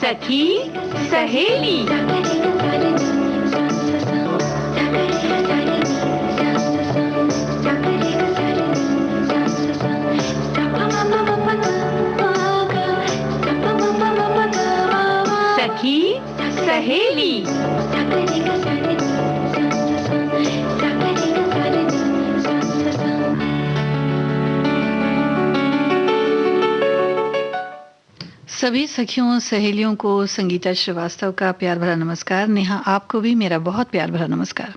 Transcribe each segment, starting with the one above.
सखी सहेली। सखी सहेली। सभी सखियों सहेलियों को संगीता श्रीवास्तव का प्यार भरा नमस्कार। नेहा, आपको भी मेरा बहुत प्यार भरा नमस्कार।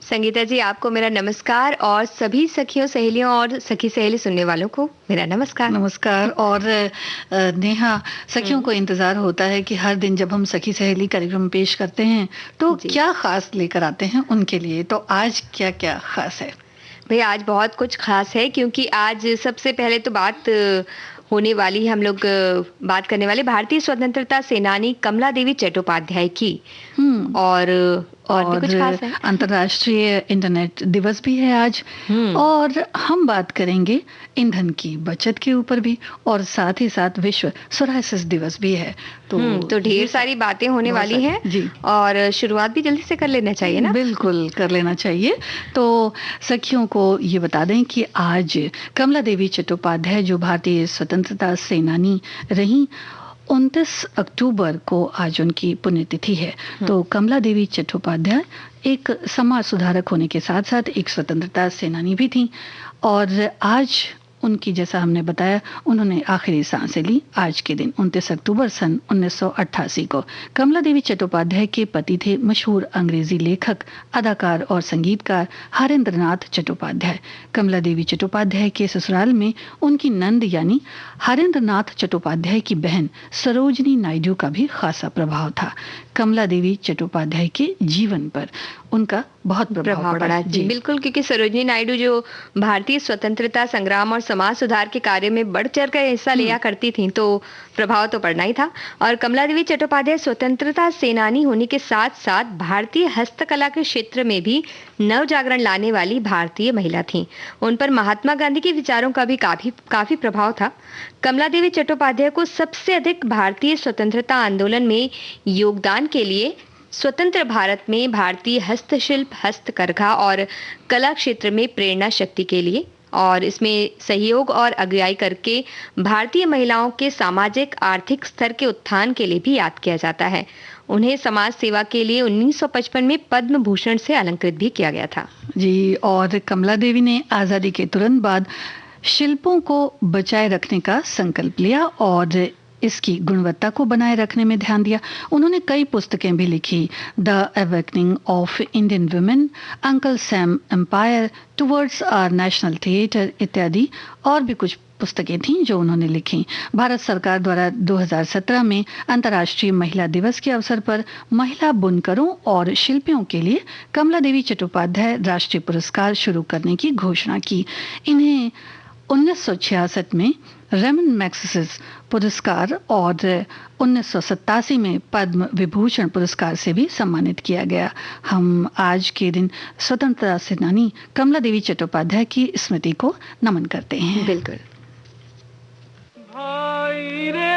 संगीता जी, आपको मेरा नमस्कार और सभी सखियों सहेलियों और सखी सहेली सुनने वालों को मेरा नमस्कार। नमस्कार। और नेहा, सखियों को इंतजार होता है कि हर दिन जब हम सखी सहेली कार्यक्रम पेश करते हैं तो क्या खास लेकर आते हैं उनके लिए। तो आज क्या क्या खास है? भैया, आज बहुत कुछ खास है क्योंकि आज सबसे पहले तो बात होने वाली है, हम लोग बात करने वाले भारतीय स्वतंत्रता सेनानी कमला देवी चट्टोपाध्याय की। और भी कुछ खास है। अंतर्राष्ट्रीय इंटरनेट दिवस भी है आज। और हम बात करेंगे ईंधन की बचत के ऊपर भी, और साथ ही साथ विश्व सोरायसिस दिवस भी है। तो ढेर सारी बातें होने वाली हैं जी। और शुरुआत भी जल्दी से कर लेना चाहिए ना? बिल्कुल कर लेना चाहिए। तो सखियों को ये बता दें कि आज कमला देवी चट्टोपाध्याय जो भारतीय स्वतंत्रता सेनानी रही, 29 अक्टूबर को आज उनकी पुण्यतिथि है। तो कमला देवी चट्टोपाध्याय एक समाज सुधारक होने के साथ साथ एक स्वतंत्रता सेनानी भी थी। और आज उनकी, जैसा हमने बताया, उन्होंने आखिरी सांसें ली आज के दिन 29 अक्टूबर सन 1988 को। कमला देवी चट्टोपाध्याय के पति थे मशहूर अंग्रेजी लेखक, अदाकार और संगीतकार हरेंद्र नाथ चट्टोपाध्याय। कमला देवी चट्टोपाध्याय के ससुराल में उनकी नंद यानी हरेंद्र नाथ चट्टोपाध्याय की बहन सरोजनी नायडू का भी खासा प्रभाव था। कमला देवी चट्टोपाध्याय के जीवन पर उनका बहुत प्रभाव पड़ा जी। बिल्कुल, क्योंकि सरोजनी नायडू जो भारतीय स्वतंत्रता संग्राम और समाज सुधार के कार्य में बढ़ चढ़ कर हिस्सा लिया करती थी, तो प्रभाव तो पड़ना ही था। और कमला देवी चट्टोपाध्याय स्वतंत्रता सेनानी होने के साथ साथ भारतीय हस्तकला के क्षेत्र में भी नव जागरण लाने वाली भारतीय महिला थी। उन पर महात्मा गांधी के विचारों का भी काफी प्रभाव था। कमला देवी चट्टोपाध्याय को सबसे अधिक भारतीय स्वतंत्रता आंदोलन में योगदान के लिए स्वतंत्र भारत में भारतीय हस्तशिल्प, हस्तकरघा और कला क्षेत्र में प्रेरणा शक्ति के लिए और इसमें सहयोग और अगुवाई करके भारतीय महिलाओं के सामाजिक आर्थिक स्तर के उत्थान के लिए भी याद किया जाता है। उन्हें समाज सेवा के लिए 1955 में पद्म भूषण से अलंकृत भी किया गया था जी। और कमला देवी ने आजादी के तुरंत बाद शिल्पों को बचाए रखने का संकल्प लिया और इसकी गुणवत्ता को बनाए रखने में ध्यान दिया। उन्होंने कई पुस्तकें भी लिखी, the awakening of Indian women, uncle Sam empire, towards our national theatre इत्यादि और भी कुछ पुस्तकें थीं जो उन्होंने लिखी। भारत सरकार द्वारा 2017 में अंतर्राष्ट्रीय महिला दिवस के अवसर पर महिला बुनकरों और शिल्पियों के लिए कमला देवी चट्टोपाध्याय राष्ट्रीय पुरस्कार शुरू करने की घोषणा की। इन्हें 1966 में रेमन मैग्सेसे पुरस्कार और 1987 में पद्म विभूषण पुरस्कार से भी सम्मानित किया गया। हम आज के दिन स्वतंत्रता सेनानी कमला देवी चट्टोपाध्याय की स्मृति को नमन करते हैं। बिल्कुल। भाई रे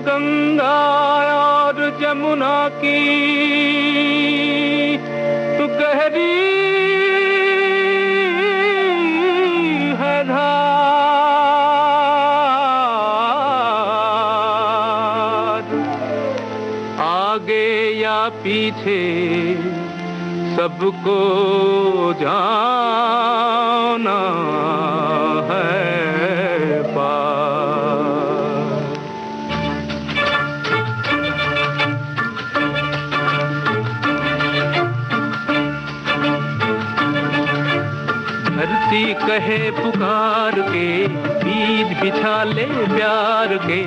गंगा और जमुना की तू गहरी है धार, आगे या पीछे सबको जाना है कहे पुकार के, बीज बिछा ले प्यार के,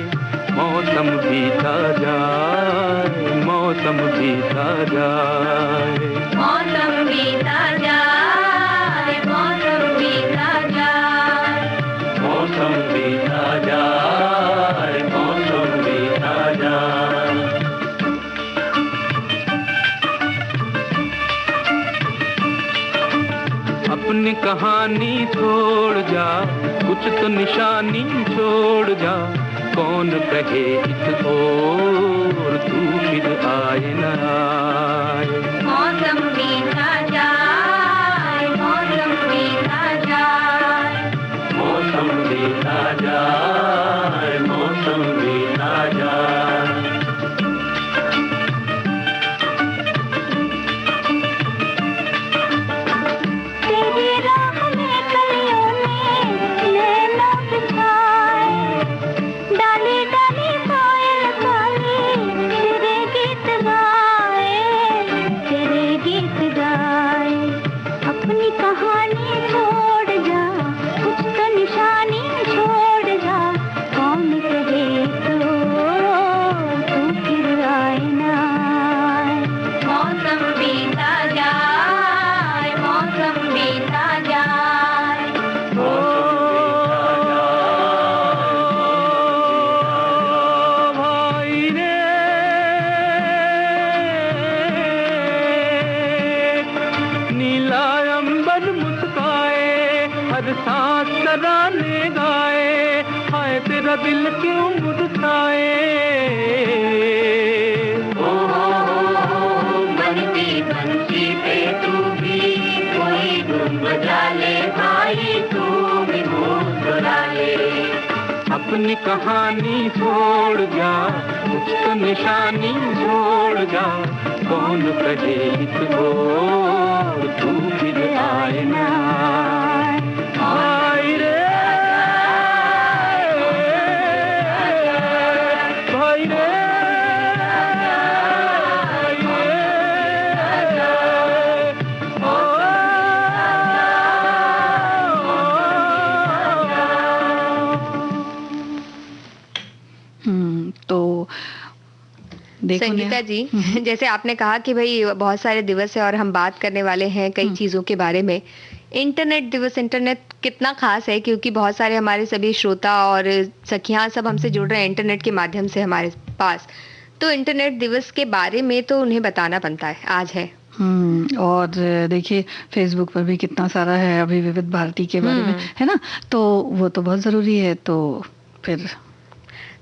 मौसम बीता जाए, मौसम बीता जाए, मौसम बीता जाए, मौसम बीता जाए, मौसम बीता जाए, मौसम बीता जाए। अपनी कहानी छोड़ जा, कुछ तो निशानी छोड़ जा, कौन कहे इस ओर तू फिर आए न आए। मौसम बीता जाए, मौसम बीता जाए, मौसम बीता जाए, मौसम बीता जाए। तेरी राह में कलियों ने नैना बिछाए, डाली डाली कोयल काली तेरे गीत गाए, तेरे गीत गाए। अपनी कहानी छोड़ जा, कुछ तो निशानी छोड़ जा, कौन कहे तू फिर आए ना आए। मौसम बीता जाए, मौसम बीता जाए, भाई रे नीला अंबर मुस्काए, हर सांस तराने गाए, हाय तेरा दिल क्यों मुरझाए। बनती बंसी पे तू भी कोई धुन बजा ले भाई, तू भी मुस्कुरा ले। अपनी कहानी छोड़ जा, कुछ तो निशानी छोड़ जा, कौन कहे इस ओर तू फिर आए न आए। आए रे भाई रे, तो देखो संगीता जी, जैसे आपने कहा कि भाई बहुत सारे दिवस है और हम बात करने वाले हैं कई चीजों के बारे में। इंटरनेट दिवस, इंटरनेट कितना खास है, क्योंकि बहुत सारे हमारे सभी श्रोता और सखियां सब हमसे जुड़ रहे हैं इंटरनेट के माध्यम से हमारे पास। तो इंटरनेट दिवस के बारे में तो उन्हें बताना बनता है, आज है। और देखिए फेसबुक पर भी कितना सारा है अभी विविध भारती के बारे में, है ना, तो वो तो बहुत जरूरी है। तो फिर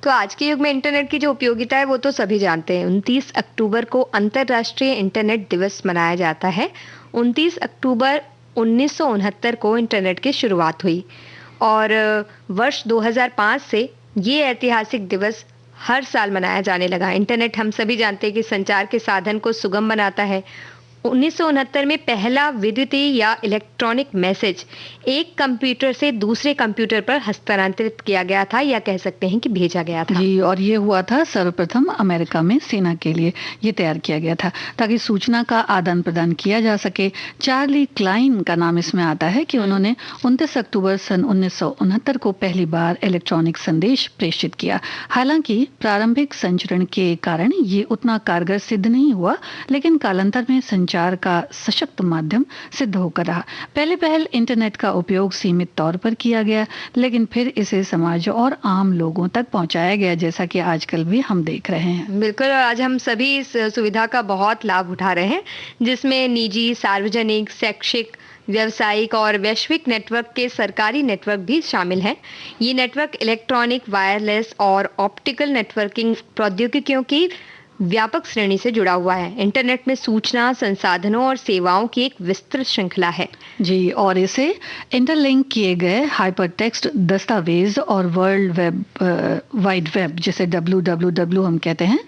तो आज के युग में इंटरनेट की जो उपयोगिता है वो तो सभी जानते हैं। 29 अक्टूबर को अंतर्राष्ट्रीय इंटरनेट दिवस मनाया जाता है। 29 अक्टूबर 1969 को इंटरनेट की शुरुआत हुई और वर्ष 2005 से ये ऐतिहासिक दिवस हर साल मनाया जाने लगा। इंटरनेट हम सभी जानते हैं कि संचार के साधन को सुगम बनाता है। 1969 में पहला विद्युतीय या इलेक्ट्रॉनिक मैसेज एक कंप्यूटर से दूसरे कंप्यूटर पर हस्तांतरित किया गया था, या कह सकते हैं कि भेजा गया था। जी, और ये हुआ था सर्वप्रथम अमेरिका में सेना के लिए ये तैयार किया गया था ताकि सूचना का आदान प्रदान किया जा सके। चार्ली क्लाइन का नाम इसमें आता है कि उन्होंने 29 अक्टूबर सन 1969 को पहली बार इलेक्ट्रॉनिक संदेश प्रेषित किया। हालांकि प्रारंभिक संचरण के कारण ये उतना कारगर सिद्ध नहीं हुआ, लेकिन कालांतर में संचार का सशक्त माध्यम सिद्ध होकर रहा। पहले इंटरनेट का उपयोग सीमित तौर पर किया गया, लेकिन फिर इसे समाज और आम लोगों तक पहुंचाया गया, जैसा कि आजकल भी हम देख रहे हैं। बिल्कुल, आज हम सभी इस सुविधा का बहुत लाभ उठा रहे हैं, जिसमें निजी, सार्वजनिक, शैक्षिक, व्यावसायिक और वैश्विक नेटवर्क के सरकारी नेटवर्क भी शामिल हैं। ये नेटवर्क इलेक्ट्रॉनिक, वायरलेस और ऑप्टिकल नेटवर्किंग प्रौद्योगिकियों की व्यापक श्रेणी से जुड़ा हुआ है। इंटरनेट में सूचना, संसाधनों और सेवाओं की एक विस्तृत श्रृंखला है। जी, और इसे इंटरलिंक किए गए हाइपरटेक्स्ट दस्तावेज और वर्ल्ड वाइड वेब, जिसे WWW हम कहते हैं,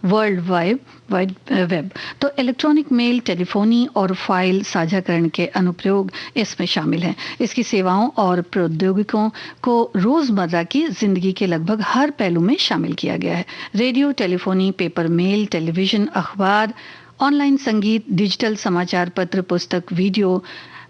वर्ल्ड वाइड वेब, तो इलेक्ट्रॉनिक मेल, टेलीफोनी और फाइल साझाकरण के अनुप्रयोग इसमें शामिल हैं। इसकी सेवाओं और प्रौद्योगिकों को रोजमर्रा की जिंदगी के लगभग हर पहलू में शामिल किया गया है। Radio, telephony, paper mail, television, अखबार, ऑनलाइन संगीत, डिजिटल समाचार पत्र, पुस्तक, वीडियो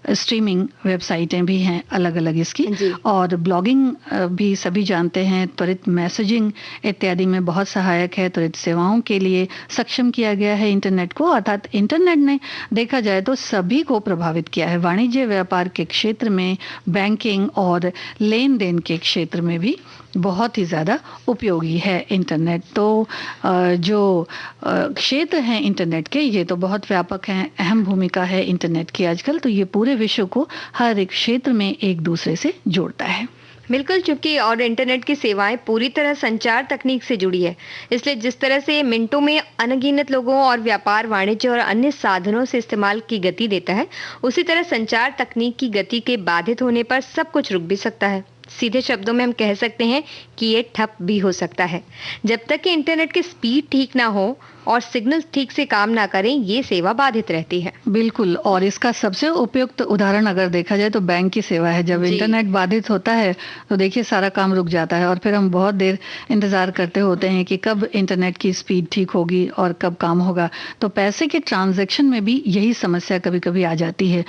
स्ट्रीमिंग वेबसाइटें भी हैं अलग अलग इसकी, और ब्लॉगिंग भी सभी जानते हैं, त्वरित मैसेजिंग इत्यादि में बहुत सहायक है। त्वरित सेवाओं के लिए सक्षम किया गया है इंटरनेट को। अर्थात इंटरनेट ने देखा जाए तो सभी को प्रभावित किया है। वाणिज्य व्यापार के क्षेत्र में, बैंकिंग और लेन देन के क्षेत्र में भी बहुत ही ज़्यादा उपयोगी है इंटरनेट। तो जो क्षेत्र हैं इंटरनेट के, ये तो बहुत व्यापक हैं, अहम भूमिका है इंटरनेट की आजकल। तो ये पूरे पूरे विश्व को हर एक क्षेत्र में एक दूसरे से जोड़ता है। बिल्कुल, चूंकि और इंटरनेट की सेवाएं पूरी तरह संचार तकनीक से जुड़ी है, इसलिए जिस तरह से मिनटों में अनगिनत लोगों और व्यापार, वाणिज्य और अन्य साधनों से इस्तेमाल की गति देता है, उसी तरह संचार तकनीक की गति के बाधित होने पर सब कुछ रुक भी सकता है। सीधे शब्दों में हम कह सकते हैं कि ये ठप भी हो सकता है। जब तक कि इंटरनेट की स्पीड ठीक ना हो और सिग्नल ठीक से काम ना करें, ये सेवा बाधित रहती है। बिल्कुल, और इसका सबसे उपयुक्त उदाहरण अगर देखा जाए तो बैंक की सेवा है। जब इंटरनेट बाधित होता है तो देखिए सारा काम रुक जाता है और फिर हम बहुत देर इंतजार करते होते हैं कि कब इंटरनेट की स्पीड ठीक होगी और कब काम होगा। तो पैसे के ट्रांजैक्शन में भी यही समस्या कभी कभी आ जाती है।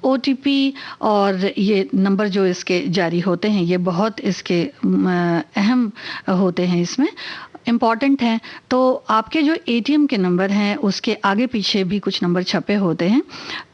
OTP और ये नंबर जो इसके जारी होते हैं, ये बहुत इसके अहम होते हैं, इसमें इम्पॉर्टेंट हैं। तो आपके जो ATM के नंबर हैं उसके आगे पीछे भी कुछ नंबर छपे होते हैं,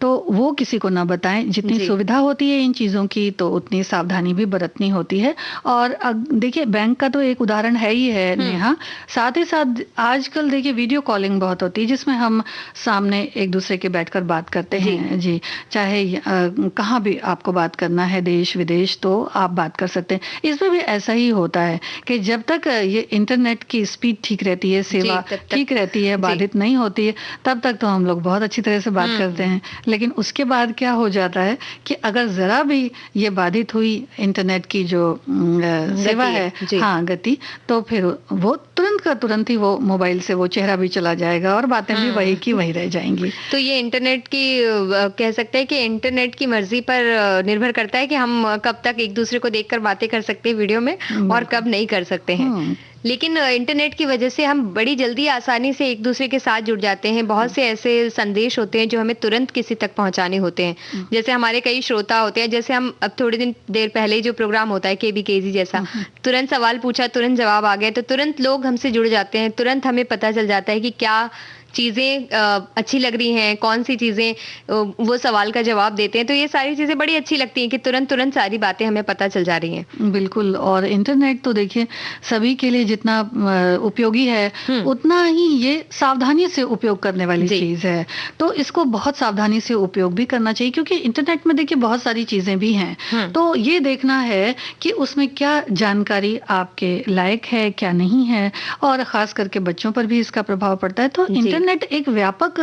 तो वो किसी को ना बताएं। जितनी सुविधा होती है इन चीज़ों की तो उतनी सावधानी भी बरतनी होती है। और देखिए बैंक का तो एक उदाहरण है ही है नेहा, साथ ही साथ आजकल देखिए वीडियो कॉलिंग बहुत होती है जिसमें हम सामने एक दूसरे के बैठकर बात करते हैं जी। चाहे कहाँ भी आपको बात करना है, देश विदेश, तो आप बात कर सकते हैं। इसमें भी ऐसा ही होता है कि जब तक ये इंटरनेट की स्पीड ठीक रहती है, सेवा ठीक रहती है, बाधित नहीं होती है, तब तक तो हम लोग बहुत अच्छी तरह से बात करते हैं। लेकिन उसके बाद क्या हो जाता है कि अगर जरा भी ये बाधित हुई इंटरनेट की जो सेवा है, हाँ गति, तो फिर वो तुरंत का तुरंत ही वो मोबाइल से वो चेहरा भी चला जाएगा और बातें भी वही की वही रह जाएंगी। तो ये इंटरनेट की कह सकते हैं कि इंटरनेट की मर्जी पर निर्भर करता है कि हम कब तक एक दूसरे को देखकर बातें कर सकते हैं वीडियो में और कब नहीं कर सकते हैं। लेकिन इंटरनेट की वजह से हम बड़ी जल्दी आसानी से एक दूसरे के साथ जुड़ जाते हैं। बहुत से ऐसे संदेश होते हैं जो हमें तुरंत किसी तक पहुंचाने होते हैं। जैसे हमारे कई श्रोता होते हैं, जैसे हम अब थोड़ी देर पहले जो प्रोग्राम होता है KBKG जैसा, तुरंत सवाल पूछा, तुरंत जवाब आ गए, तो तुरंत लोग हमसे जुड़ जाते हैं। तुरंत हमें पता चल जाता है कि क्या चीजें अच्छी लग रही हैं, कौन सी चीजें वो सवाल का जवाब देते हैं। तो ये सारी चीजें बड़ी अच्छी लगती हैं कि तुरंत तुरंत सारी बातें हमें पता चल जा रही हैं। बिल्कुल, और इंटरनेट तो देखिए सभी के लिए जितना उपयोगी है उतना ही ये सावधानी से उपयोग करने वाली चीज है। तो इसको बहुत सावधानी से उपयोग भी करना चाहिए, क्योंकि इंटरनेट में देखिए बहुत सारी चीजें भी हैं। तो ये देखना है कि उसमें क्या जानकारी आपके लायक है, क्या नहीं है, और खास करके बच्चों पर भी इसका प्रभाव पड़ता है। तो इंटरनेट एक व्यापक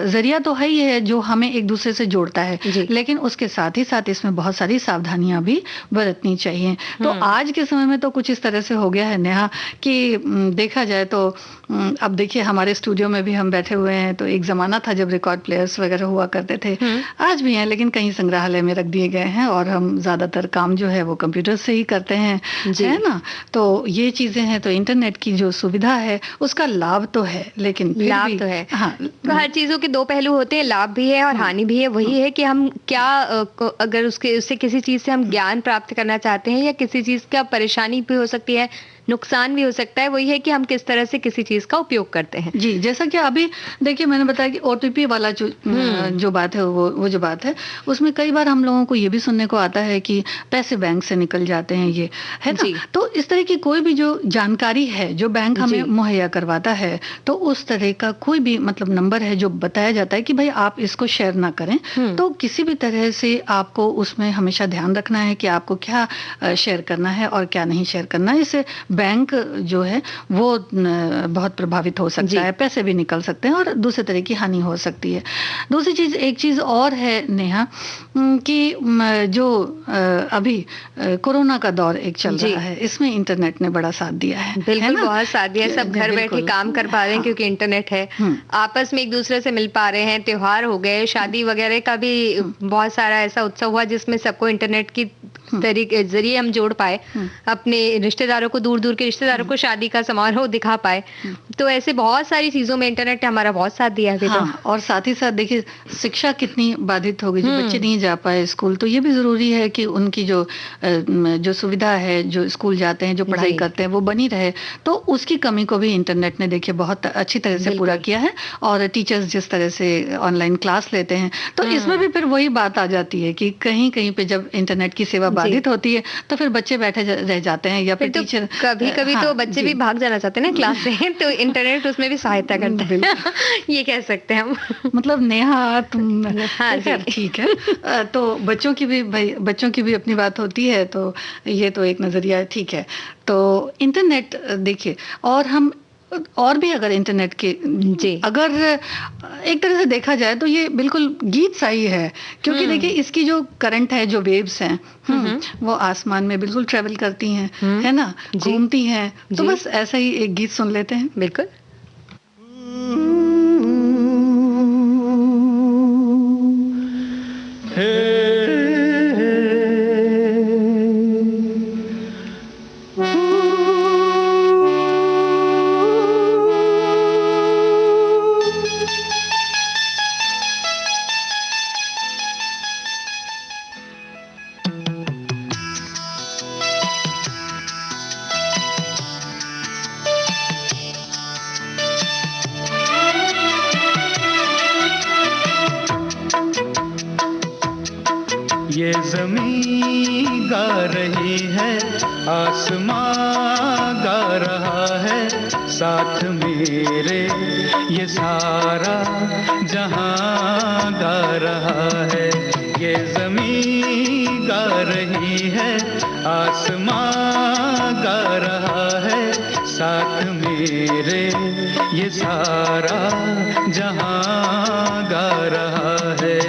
जरिया तो है ही है जो हमें एक दूसरे से जोड़ता है, लेकिन उसके साथ ही साथ इसमें बहुत सारी सावधानियां भी बरतनी चाहिए। तो आज के समय में तो कुछ इस तरह से हो गया है नेहा कि देखा जाए तो अब देखिए हमारे स्टूडियो में भी हम बैठे हुए हैं, तो एक जमाना था जब रिकॉर्ड प्लेयर्स वगैरह हुआ करते थे, आज भी हैं लेकिन कहीं संग्रहालय में रख दिए गए हैं और हम ज्यादातर काम जो है वो कंप्यूटर से ही करते हैं, है ना। तो ये चीजें हैं, तो इंटरनेट की जो सुविधा है उसका लाभ तो है, लेकिन लाभ तो है। हाँ, तो हर चीजों के दो पहलू होते हैं, लाभ भी है और हानि भी है। वही है कि हम क्या अगर उससे किसी चीज से हम ज्ञान प्राप्त करना चाहते हैं या किसी चीज का परेशानी भी हो सकती है, नुकसान भी हो सकता है, वही है कि हम किस तरह से किसी चीज का उपयोग करते हैं। जी, जैसा कि अभी देखिए मैंने बताया कि OTP वाला जो बात है वो जो बात है उसमें कई बार हम लोगों को ये भी सुनने को आता है कि पैसे बैंक से निकल जाते हैं, ये है ना। तो इस तरह की कोई भी जो जानकारी है जो बैंक हमें मुहैया करवाता है, तो उस तरह का कोई भी मतलब नंबर है जो बताया जाता है कि भाई आप इसको शेयर ना करें, तो किसी भी तरह से आपको उसमें हमेशा ध्यान रखना है कि आपको क्या शेयर करना है और क्या नहीं शेयर करना है। इससे बैंक जो है वो बहुत प्रभावित हो सकता है, पैसे भी निकल सकते हैं और दूसरे तरह की हानि हो सकती है। दूसरी चीज, एक चीज और है नेहा कि जो अभी कोरोना का दौर एक चल रहा है, इसमें इंटरनेट ने बड़ा साथ दिया है। बिल्कुल, बहुत साथ दिया है। सब घर बैठे काम कर पा रहे हैं क्योंकि इंटरनेट है। आपस में एक दूसरे से मिल पा रहे हैं, त्योहार हो गए, शादी वगैरह का भी बहुत सारा ऐसा उत्सव हुआ जिसमें सबको इंटरनेट की जरिए हम जोड़ पाए, अपने रिश्तेदारों को, दूर दूर के रिश्तेदारों को शादी का समारोह दिखा पाए। तो ऐसे बहुत सारी चीजों में इंटरनेट ने हमारा बहुत साथ दिया है। हाँ, और साथ ही साथ देखिए शिक्षा कितनी बाधित हो गई, जो बच्चे नहीं जा पाए स्कूल, तो ये भी जरूरी है कि उनकी जो सुविधा है, जो स्कूल जाते हैं, जो पढ़ाई करते हैं, वो बनी रहे। तो उसकी कमी को भी इंटरनेट ने देखिए बहुत अच्छी तरह से पूरा किया है। और टीचर्स जिस तरह से ऑनलाइन क्लास लेते हैं, तो इसमें भी फिर वही बात आ जाती है कि कहीं कहीं पे जब इंटरनेट की सेवा बाधित होती है तो फिर बच्चे बैठे रह जाते हैं, या फिर टीचर कभी कभी तो बच्चे भी भाग जाना चाहते हैं ना क्लास से, तो इंटरनेट उसमें भी सहायता करता है ये कह सकते हैं हम। मतलब नेहा तुम हाँ जी। ठीक है। तो बच्चों की भी भाई, बच्चों की भी अपनी बात होती है, तो ये तो एक नजरिया है, ठीक है। तो इंटरनेट देखिए, और हम और भी अगर इंटरनेट के जी। अगर एक तरह से देखा जाए तो ये बिल्कुल गीत सा ही है, क्योंकि देखिए इसकी जो करंट है, जो वेव्स हैं, वो आसमान में बिल्कुल ट्रेवल करती हैं, है ना, घूमती हैं। तो बस ऐसा ही एक गीत सुन लेते हैं। बिल्कुल। ये ज़मीं गा रही है, आसमां गा रहा है, साथ मेरे ये सारा जहां गा रहा है। ये ज़मीं गा रही है, आसमां गा रहा है, साथ मेरे ये सारा जहां गा रहा है।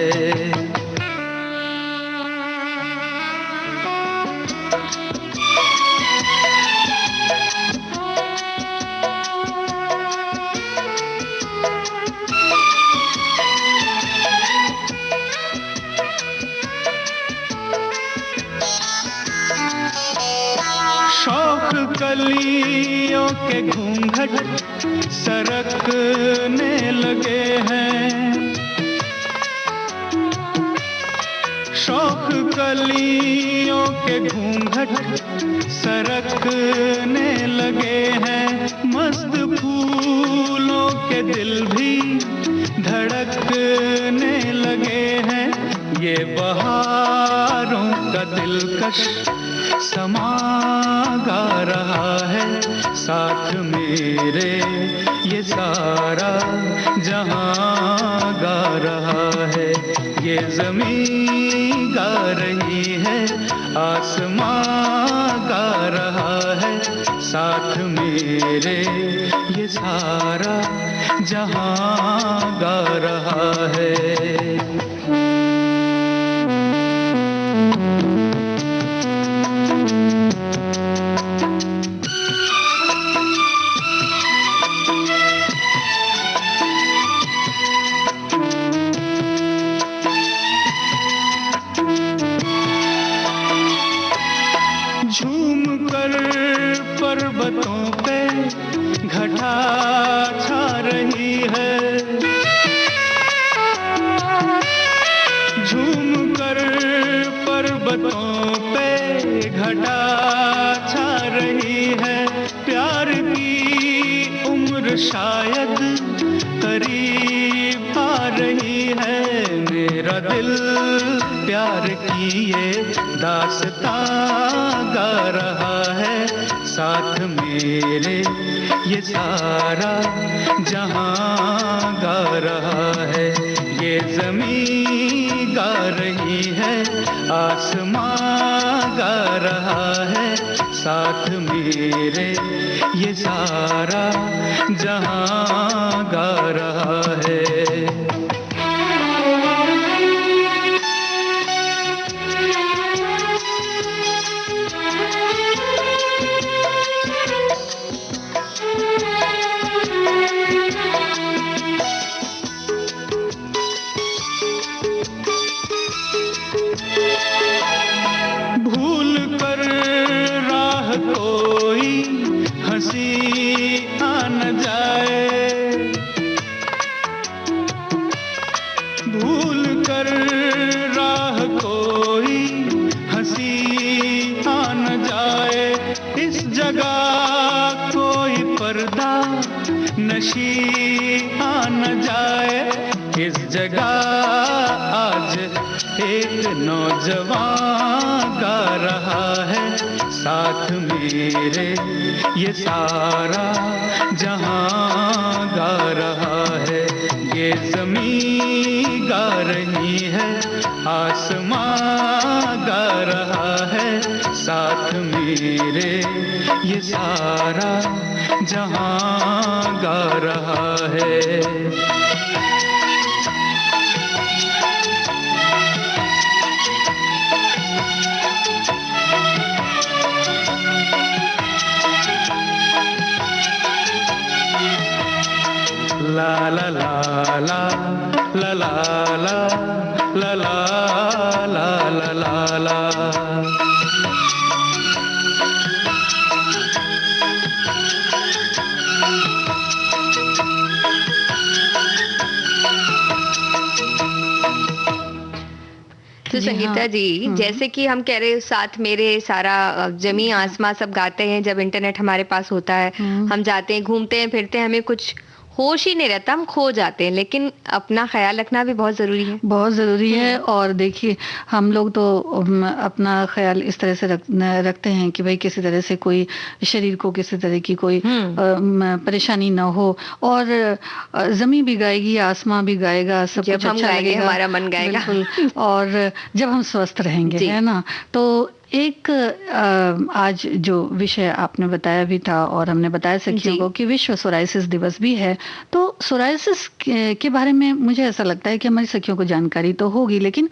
कलियों के घूंघट सरकने लगे हैं, शौक कलियों के घूंघट सरकने लगे हैं, मस्त फूलों के दिल भी धड़कने लगे हैं। ये बहारों का दिलकश समा गा रहा है, साथ मेरे ये सारा जहां गा रहा है। ये ज़मीं गा रही है, आसमां गा रहा है, साथ मेरे ये सारा जहां गा रहा है। पर्वतों पे घटा छा रही है, झूमकर पर्वतों पे घटा छा रही है। प्यार की उम्र शायद करीब आ रही है, मेरा दिल प्यार की ये दास्तां गा रहा है, साथ मेरे ये सारा जहां गा रहा है। ये ज़मीं गा रही है, आसमां गा रहा है, साथ मेरे ये सारा जहां गा रहा है। इस जगह आज एक नौजवान गा रहा है, साथ मेरे ये सारा जहां गा रहा है, ये ज़मीं गा रही है, आसमां गा रहा है, साथ मेरे ये सारा जहां गा रहा है। ला ला ला ला ला ला ला ला ला ला ला ला। तो संगीता जी, जैसे कि हम कह रहे साथ मेरे सारा जमी आसमां सब गाते हैं, जब इंटरनेट हमारे पास होता है, हम जाते हैं, घूमते हैं, फिरते हैं, हमें कुछ होश ही नहीं रहता, हम खो जाते हैं, लेकिन अपना ख्याल रखना भी बहुत जरूरी है। बहुत ज़रूरी है। और देखिए, हम लोग तो अपना ख्याल इस तरह से रखते हैं कि भाई किसी तरह से कोई शरीर को किसी तरह की कोई परेशानी ना हो, और ज़मीं भी गाएगी, आसमां भी गाएगा, सब जब कुछ हम अच्छा गाएंगे लगेगा, हमारा मन गाएगा। बिल्कुल। और जब हम स्वस्थ रहेंगे, है ना। तो एक आज जो विषय आपने बताया भी था और हमने बताया सखियों को कि विश्व सोराइसिस दिवस भी है। तो सोराइसिस के बारे में मुझे ऐसा लगता है कि हमारी सखियों को जानकारी तो होगी, लेकिन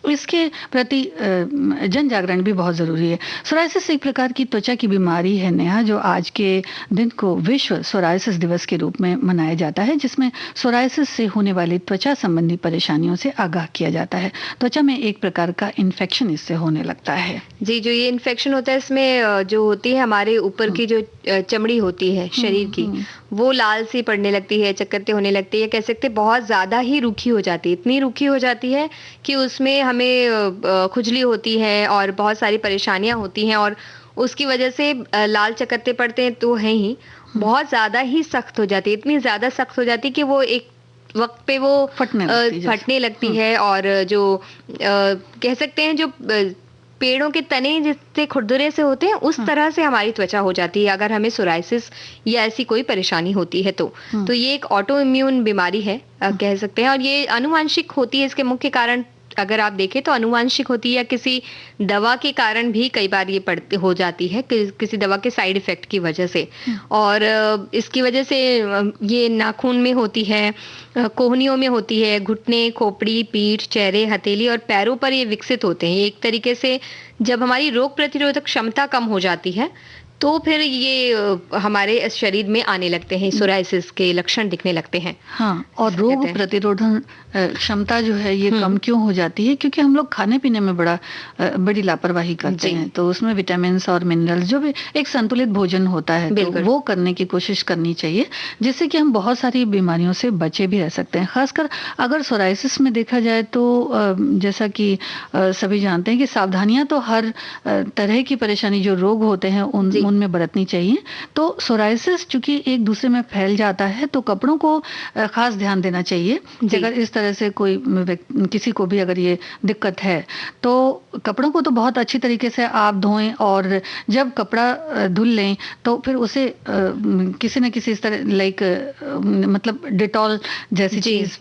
इसके प्रति जन जागरण भी बहुत ज़रूरी है। सोराइसिस एक प्रकार की त्वचा की बीमारी है नेहा, जो आज के दिन को विश्व सोराइसिस दिवस के रूप में मनाया जाता है, जिसमें सोराइसिस से होने वाली त्वचा संबंधी परेशानियों से आगाह किया जाता है। त्वचा में एक प्रकार का इन्फेक्शन इससे होने लगता है। जी, जो ये इन्फेक्शन होता है, इसमें जो होती है हमारे ऊपर की जो चमड़ी होती है शरीर की, वो लाल सी पड़ने लगती है, चक्करते होने लगती है, कह सकते हैं बहुत ज्यादा ही रूखी हो जाती है, इतनी रूखी हो जाती है कि उसमें हमें खुजली होती है और बहुत सारी परेशानियां होती हैं, और उसकी वजह से लाल चक्करते पड़ते हैं तो है ही, बहुत ज्यादा ही सख्त हो जाती है, इतनी ज्यादा सख्त हो जाती है कि वो एक वक्त पे वो फटने लगती है। और जो कह सकते हैं जो पेड़ों के तने जिससे खुरदुरे से होते हैं, उस तरह से हमारी त्वचा हो जाती है अगर हमें सोराइसिस या ऐसी कोई परेशानी होती है तो ये एक ऑटो इम्यून बीमारी है, कह सकते हैं। और ये आनुवांशिक होती है। इसके मुख्य कारण अगर आप देखें तो आनुवांशिक होती है, या किसी दवा के कारण भी कई बार ये हो जाती है, किसी दवा के साइड इफेक्ट की वजह से। और इसकी वजह से ये नाखून में होती है, कोहनियों में होती है, घुटने, खोपड़ी, पीठ, चेहरे, हथेली और पैरों पर ये विकसित होते हैं। एक तरीके से जब हमारी रोग प्रतिरोधक क्षमता कम हो जाती है तो फिर ये हमारे शरीर में आने लगते हैं, सोराइसिस के लक्षण दिखने लगते हैं। हाँ, और रोग प्रतिरोधक क्षमता जो है ये कम क्यों हो जाती है? क्योंकि हम लोग खाने पीने में बड़ी लापरवाही करते हैं। तो उसमें विटामिन और मिनरल्स, जो भी एक संतुलित भोजन होता है, तो वो करने की कोशिश करनी चाहिए, जिससे कि हम बहुत सारी बीमारियों से बचे भी रह सकते हैं। खासकर अगर सोराइसिस में देखा जाए तो जैसा कि सभी जानते हैं कि सावधानियां तो हर तरह की परेशानी जो रोग होते हैं उनमें बरतनी चाहिए। तो सोराइसिस चूंकि एक दूसरे में फैल जाता है, तो कपड़ों को खास ध्यान देना चाहिए। अगर इस तरह से कोई किसी को भी अगर ये दिक्कत है तो कपड़ों को तो बहुत अच्छी तरीके से आप धोएं, और जब कपड़ा धुल लें तो फिर उसे किसी न किसी इस तरह मतलब डिटॉल जैसी चीज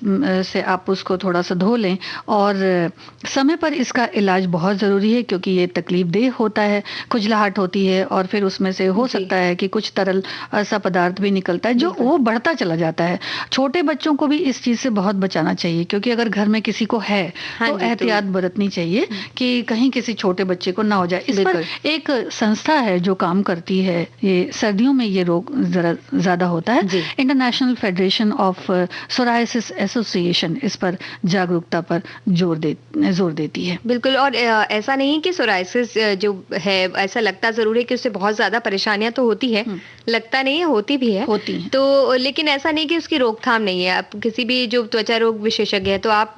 से आप उसको थोड़ा सा धो लें। और समय पर इसका इलाज बहुत ज़रूरी है, क्योंकि ये तकलीफ देह होता है, खुजलाहट होती है, और फिर उसमें से हो सकता है कि कुछ तरल सा पदार्थ भी निकलता है जो वो बढ़ता चला जाता है। छोटे बच्चों को भी इस चीज से बहुत बचाना चाहिए, क्योंकि अगर घर में किसी को है तो एहतियात बरतनी चाहिए कि कहीं किसी छोटे बच्चे को ना हो जाए। इस पर एक संस्था है जो काम करती है, ये सर्दियों में ये रोग जरा ज्यादा होता है, international federation of psoriasis association इस पर जागरूकता पर जोर देती है। बिल्कुल। और ऐसा नहीं कि सोराइसिस जो है, ऐसा लगता जरूर है कि उससे बहुत ज्यादा परेशानियां तो होती है, लगता नहीं है, होती भी है, होती है। तो लेकिन ऐसा नहीं कि उसकी रोकथाम नहीं है। आप किसी भी जो त्वचा रोग विशेषज्ञ है, तो आप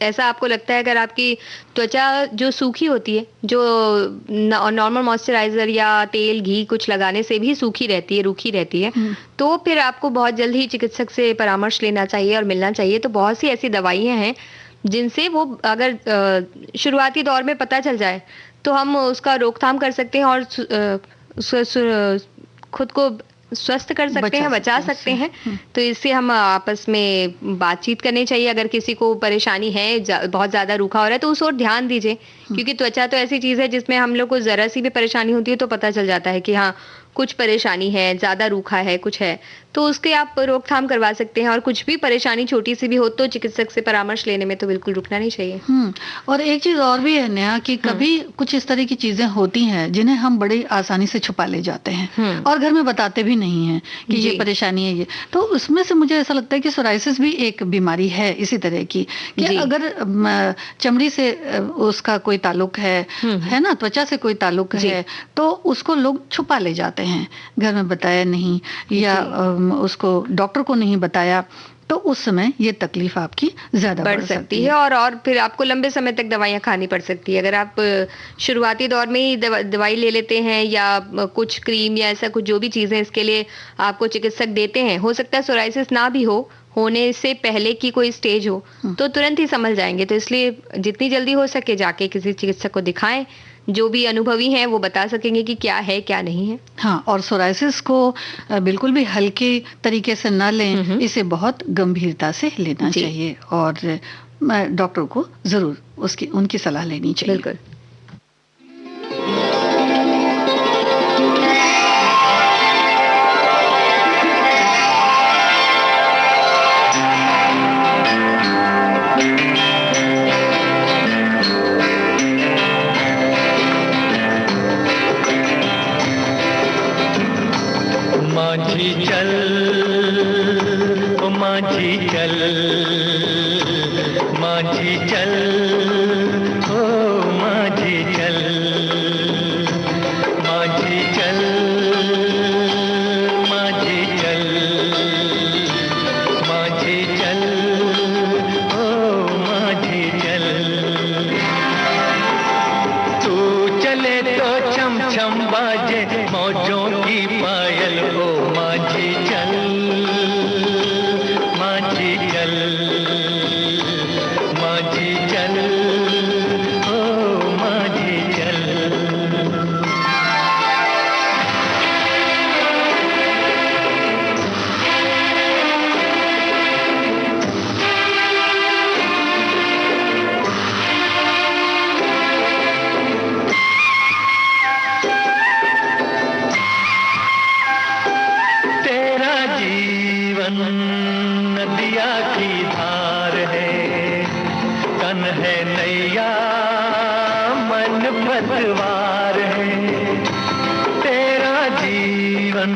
ऐसा आपको लगता है अगर आपकी त्वचा जो सूखी होती है, जो नॉर्मल मॉइस्चराइजर या तेल घी कुछ लगाने से भी सूखी रहती है, रूखी रहती है, तो फिर आपको बहुत जल्द ही चिकित्सक से परामर्श लेना चाहिए और मिलना चाहिए। तो बहुत सी ऐसी दवाइयां हैं जिनसे वो अगर शुरुआती दौर में पता चल जाए तो हम उसका रोकथाम कर सकते हैं और खुद को स्वस्थ कर सकते हैं, बचा सकते हैं। तो इससे हम आपस में बातचीत करनी चाहिए। अगर किसी को परेशानी है, बहुत ज़्यादा रूखा हो रहा है, तो उस ओर ध्यान दीजिए, क्योंकि त्वचा तो ऐसी चीज़ है जिसमें हम लोग को ज़रा सी भी परेशानी होती है तो पता चल जाता है कि हाँ, कुछ परेशानी है, ज़्यादा रूखा है, कुछ है। तो उसके आप रोकथाम करवा सकते हैं, और कुछ भी परेशानी छोटी सी भी हो तो चिकित्सक से परामर्श लेने में तो बिल्कुल रुकना नहीं चाहिए। और एक चीज़ और भी है नेहा कि कभी कुछ इस तरह की चीज़ें होती हैं जिन्हें हम बड़ी आसानी से छुपा ले जाते हैं और घर में बताते भी नहीं हैं कि ये परेशानी है ये। तो उसमें से मुझे ऐसा लगता है कि सोराइसिस भी एक बीमारी है इसी तरह की, कि अगर चमड़ी से उसका कोई ताल्लुक है ना, त्वचा से कोई ताल्लुक है, तो उसको लोग छुपा ले जाते हैं, घर में बताया नहीं या उसको डॉक्टर को नहीं बताया, तो उस समय ये तकलीफ आपकी ज्यादा बढ़ सकती है और फिर आपको लंबे समय तक दवाइयाँ खानी पड़ सकती है। अगर आप शुरुआती दौर में ही दवाई ले लेते हैं या कुछ क्रीम या ऐसा कुछ जो भी चीजें इसके लिए आपको चिकित्सक देते हैं, हो सकता है सोराइसिस ना भी होने से पहले की कोई स्टेज हो तो तुरंत ही समझ जाएंगे। तो इसलिए जितनी जल्दी हो सके जाके किसी चिकित्सक को दिखाएं, जो भी अनुभवी हैं वो बता सकेंगे कि क्या है क्या नहीं है। हाँ, और सोराइसिस को बिल्कुल भी हल्के तरीके से न लें, इसे बहुत गंभीरता से लेना चाहिए और डॉक्टर को जरूर उनकी सलाह लेनी चाहिए। बिल्कुल। माझी चल, ओ माझी चल, माझी चल, ओ माझी चल, माझी चल, माझी चल, माझी चल, ओ माझी चल। तू चले तो छम छम बाजे मौजों की पायल, ओ माझी चल, माझी चल, माझी चल, ओ माझी चल। नदिया की धार है, तन है नैया, मन पतवार है। तेरा जीवन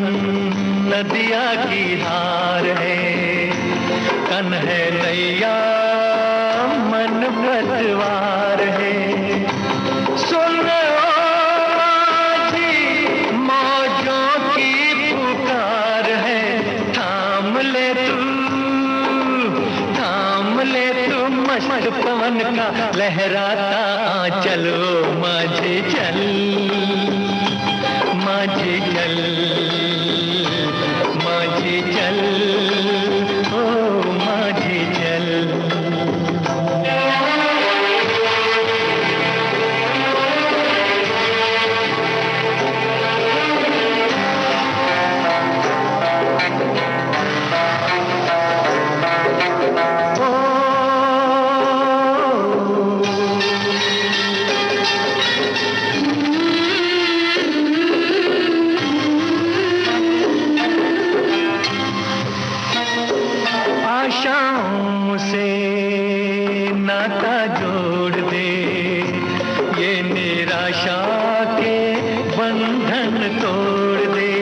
नदिया की धार है, तन है नैया, मन पतवार है। सुन मस्त पवन का लहराता आंचल, ओ माझी चल, माझी चल, माझी चल, ओ माझी चल। आशाओं से नाता जोड़ दे, ये निराशा के बंधन तोड़ दे।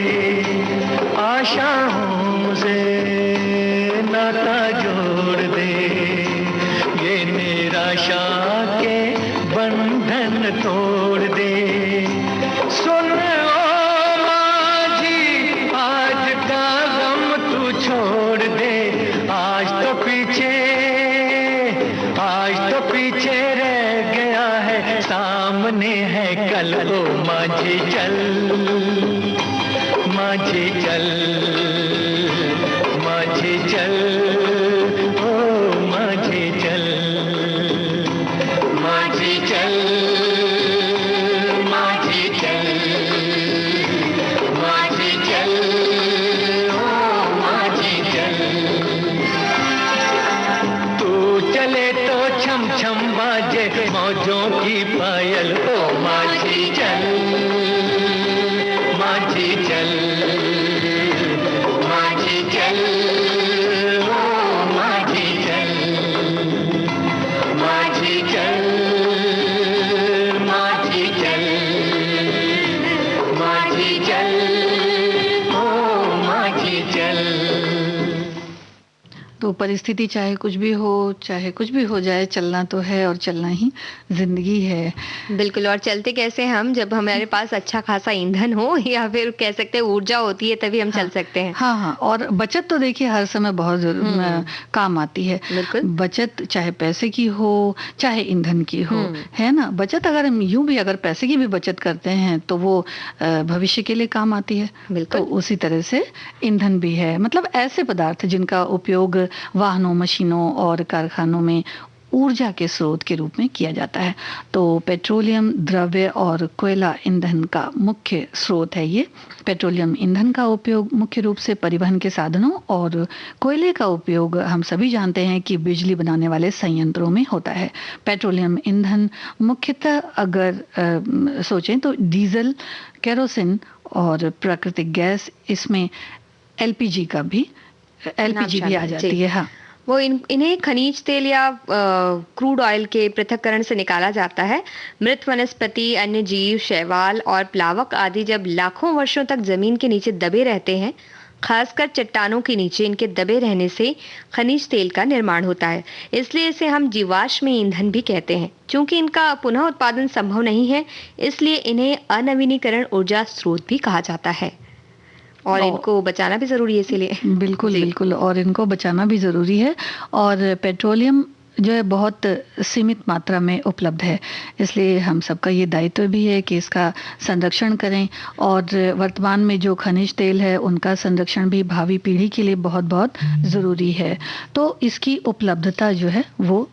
आशाओं से नाता जोड़ दे, ये निराशा के बंधन तोड़ दे। सुन ओ माझी, आज का गम तू छोड़ दे, आज तो पीछे रह गया है, सामने है कल, ओ माझी चल, माझी चल, माझी चल, ओ माझी चल, माझी चल, के मौजों की पायल। ओ माझी चल, माझी चल, माझी चल, ओ माझी चल, माझी चल, माझी चल, माझी चल, ओ माझी चल। तो परिस्थिति चाहे कुछ भी हो, चाहे कुछ भी हो जाए, चलना तो है और चलना ही जिंदगी है। बिल्कुल। और चलते कैसे हम, जब हमारे पास अच्छा खासा ईंधन हो या फिर कह सकते हैं ऊर्जा होती है, तभी हम चल सकते हैं। हाँ हाँ, और बचत तो देखिए हर समय बहुत काम आती है। बिल्कुल। बचत चाहे पैसे की हो चाहे ईंधन की हो, है ना। बचत अगर हम यूं भी अगर पैसे की भी बचत करते हैं तो वो भविष्य के लिए काम आती है। बिल्कुल। तो उसी तरह से ईंधन भी है, मतलब ऐसे पदार्थ जिनका उपयोग वाहनों, मशीनों और कारखानों में ऊर्जा के स्रोत के रूप में किया जाता है। तो पेट्रोलियम द्रव्य और कोयला ईंधन का मुख्य स्रोत है ये। पेट्रोलियम ईंधन का उपयोग मुख्य रूप से परिवहन के साधनों और कोयले का उपयोग हम सभी जानते हैं कि बिजली बनाने वाले संयंत्रों में होता है। पेट्रोलियम ईंधन मुख्यतः अगर सोचें तो डीजल, केरोसिन और प्राकृतिक गैस, इसमें एलपीजी भी आ जाती है। हाँ, वो इन्हें खनिज तेल या क्रूड ऑयल के पृथक्करण से निकाला जाता है। मृत वनस्पति, अन्य जीव, शैवाल और प्लावक आदि जब लाखों वर्षों तक जमीन के नीचे दबे रहते हैं, खासकर चट्टानों के नीचे इनके दबे रहने से खनिज तेल का निर्माण होता है। इसलिए इसे हम जीवाश्म ईंधन भी कहते हैं। चूंकि इनका पुनः उत्पादन संभव नहीं है, इसलिए इन्हें अनवीनीकरण ऊर्जा स्रोत भी कहा जाता है और इनको बचाना भी जरूरी है इसीलिए। बिल्कुल बिल्कुल, और इनको बचाना भी जरूरी है। और पेट्रोलियम जो है बहुत सीमित मात्रा में उपलब्ध है, इसलिए हम सबका ये दायित्व भी है कि इसका संरक्षण करें। और वर्तमान में जो खनिज तेल है उनका संरक्षण भी भावी पीढ़ी के लिए बहुत बहुत ज़रूरी है। तो इसकी उपलब्धता जो है वो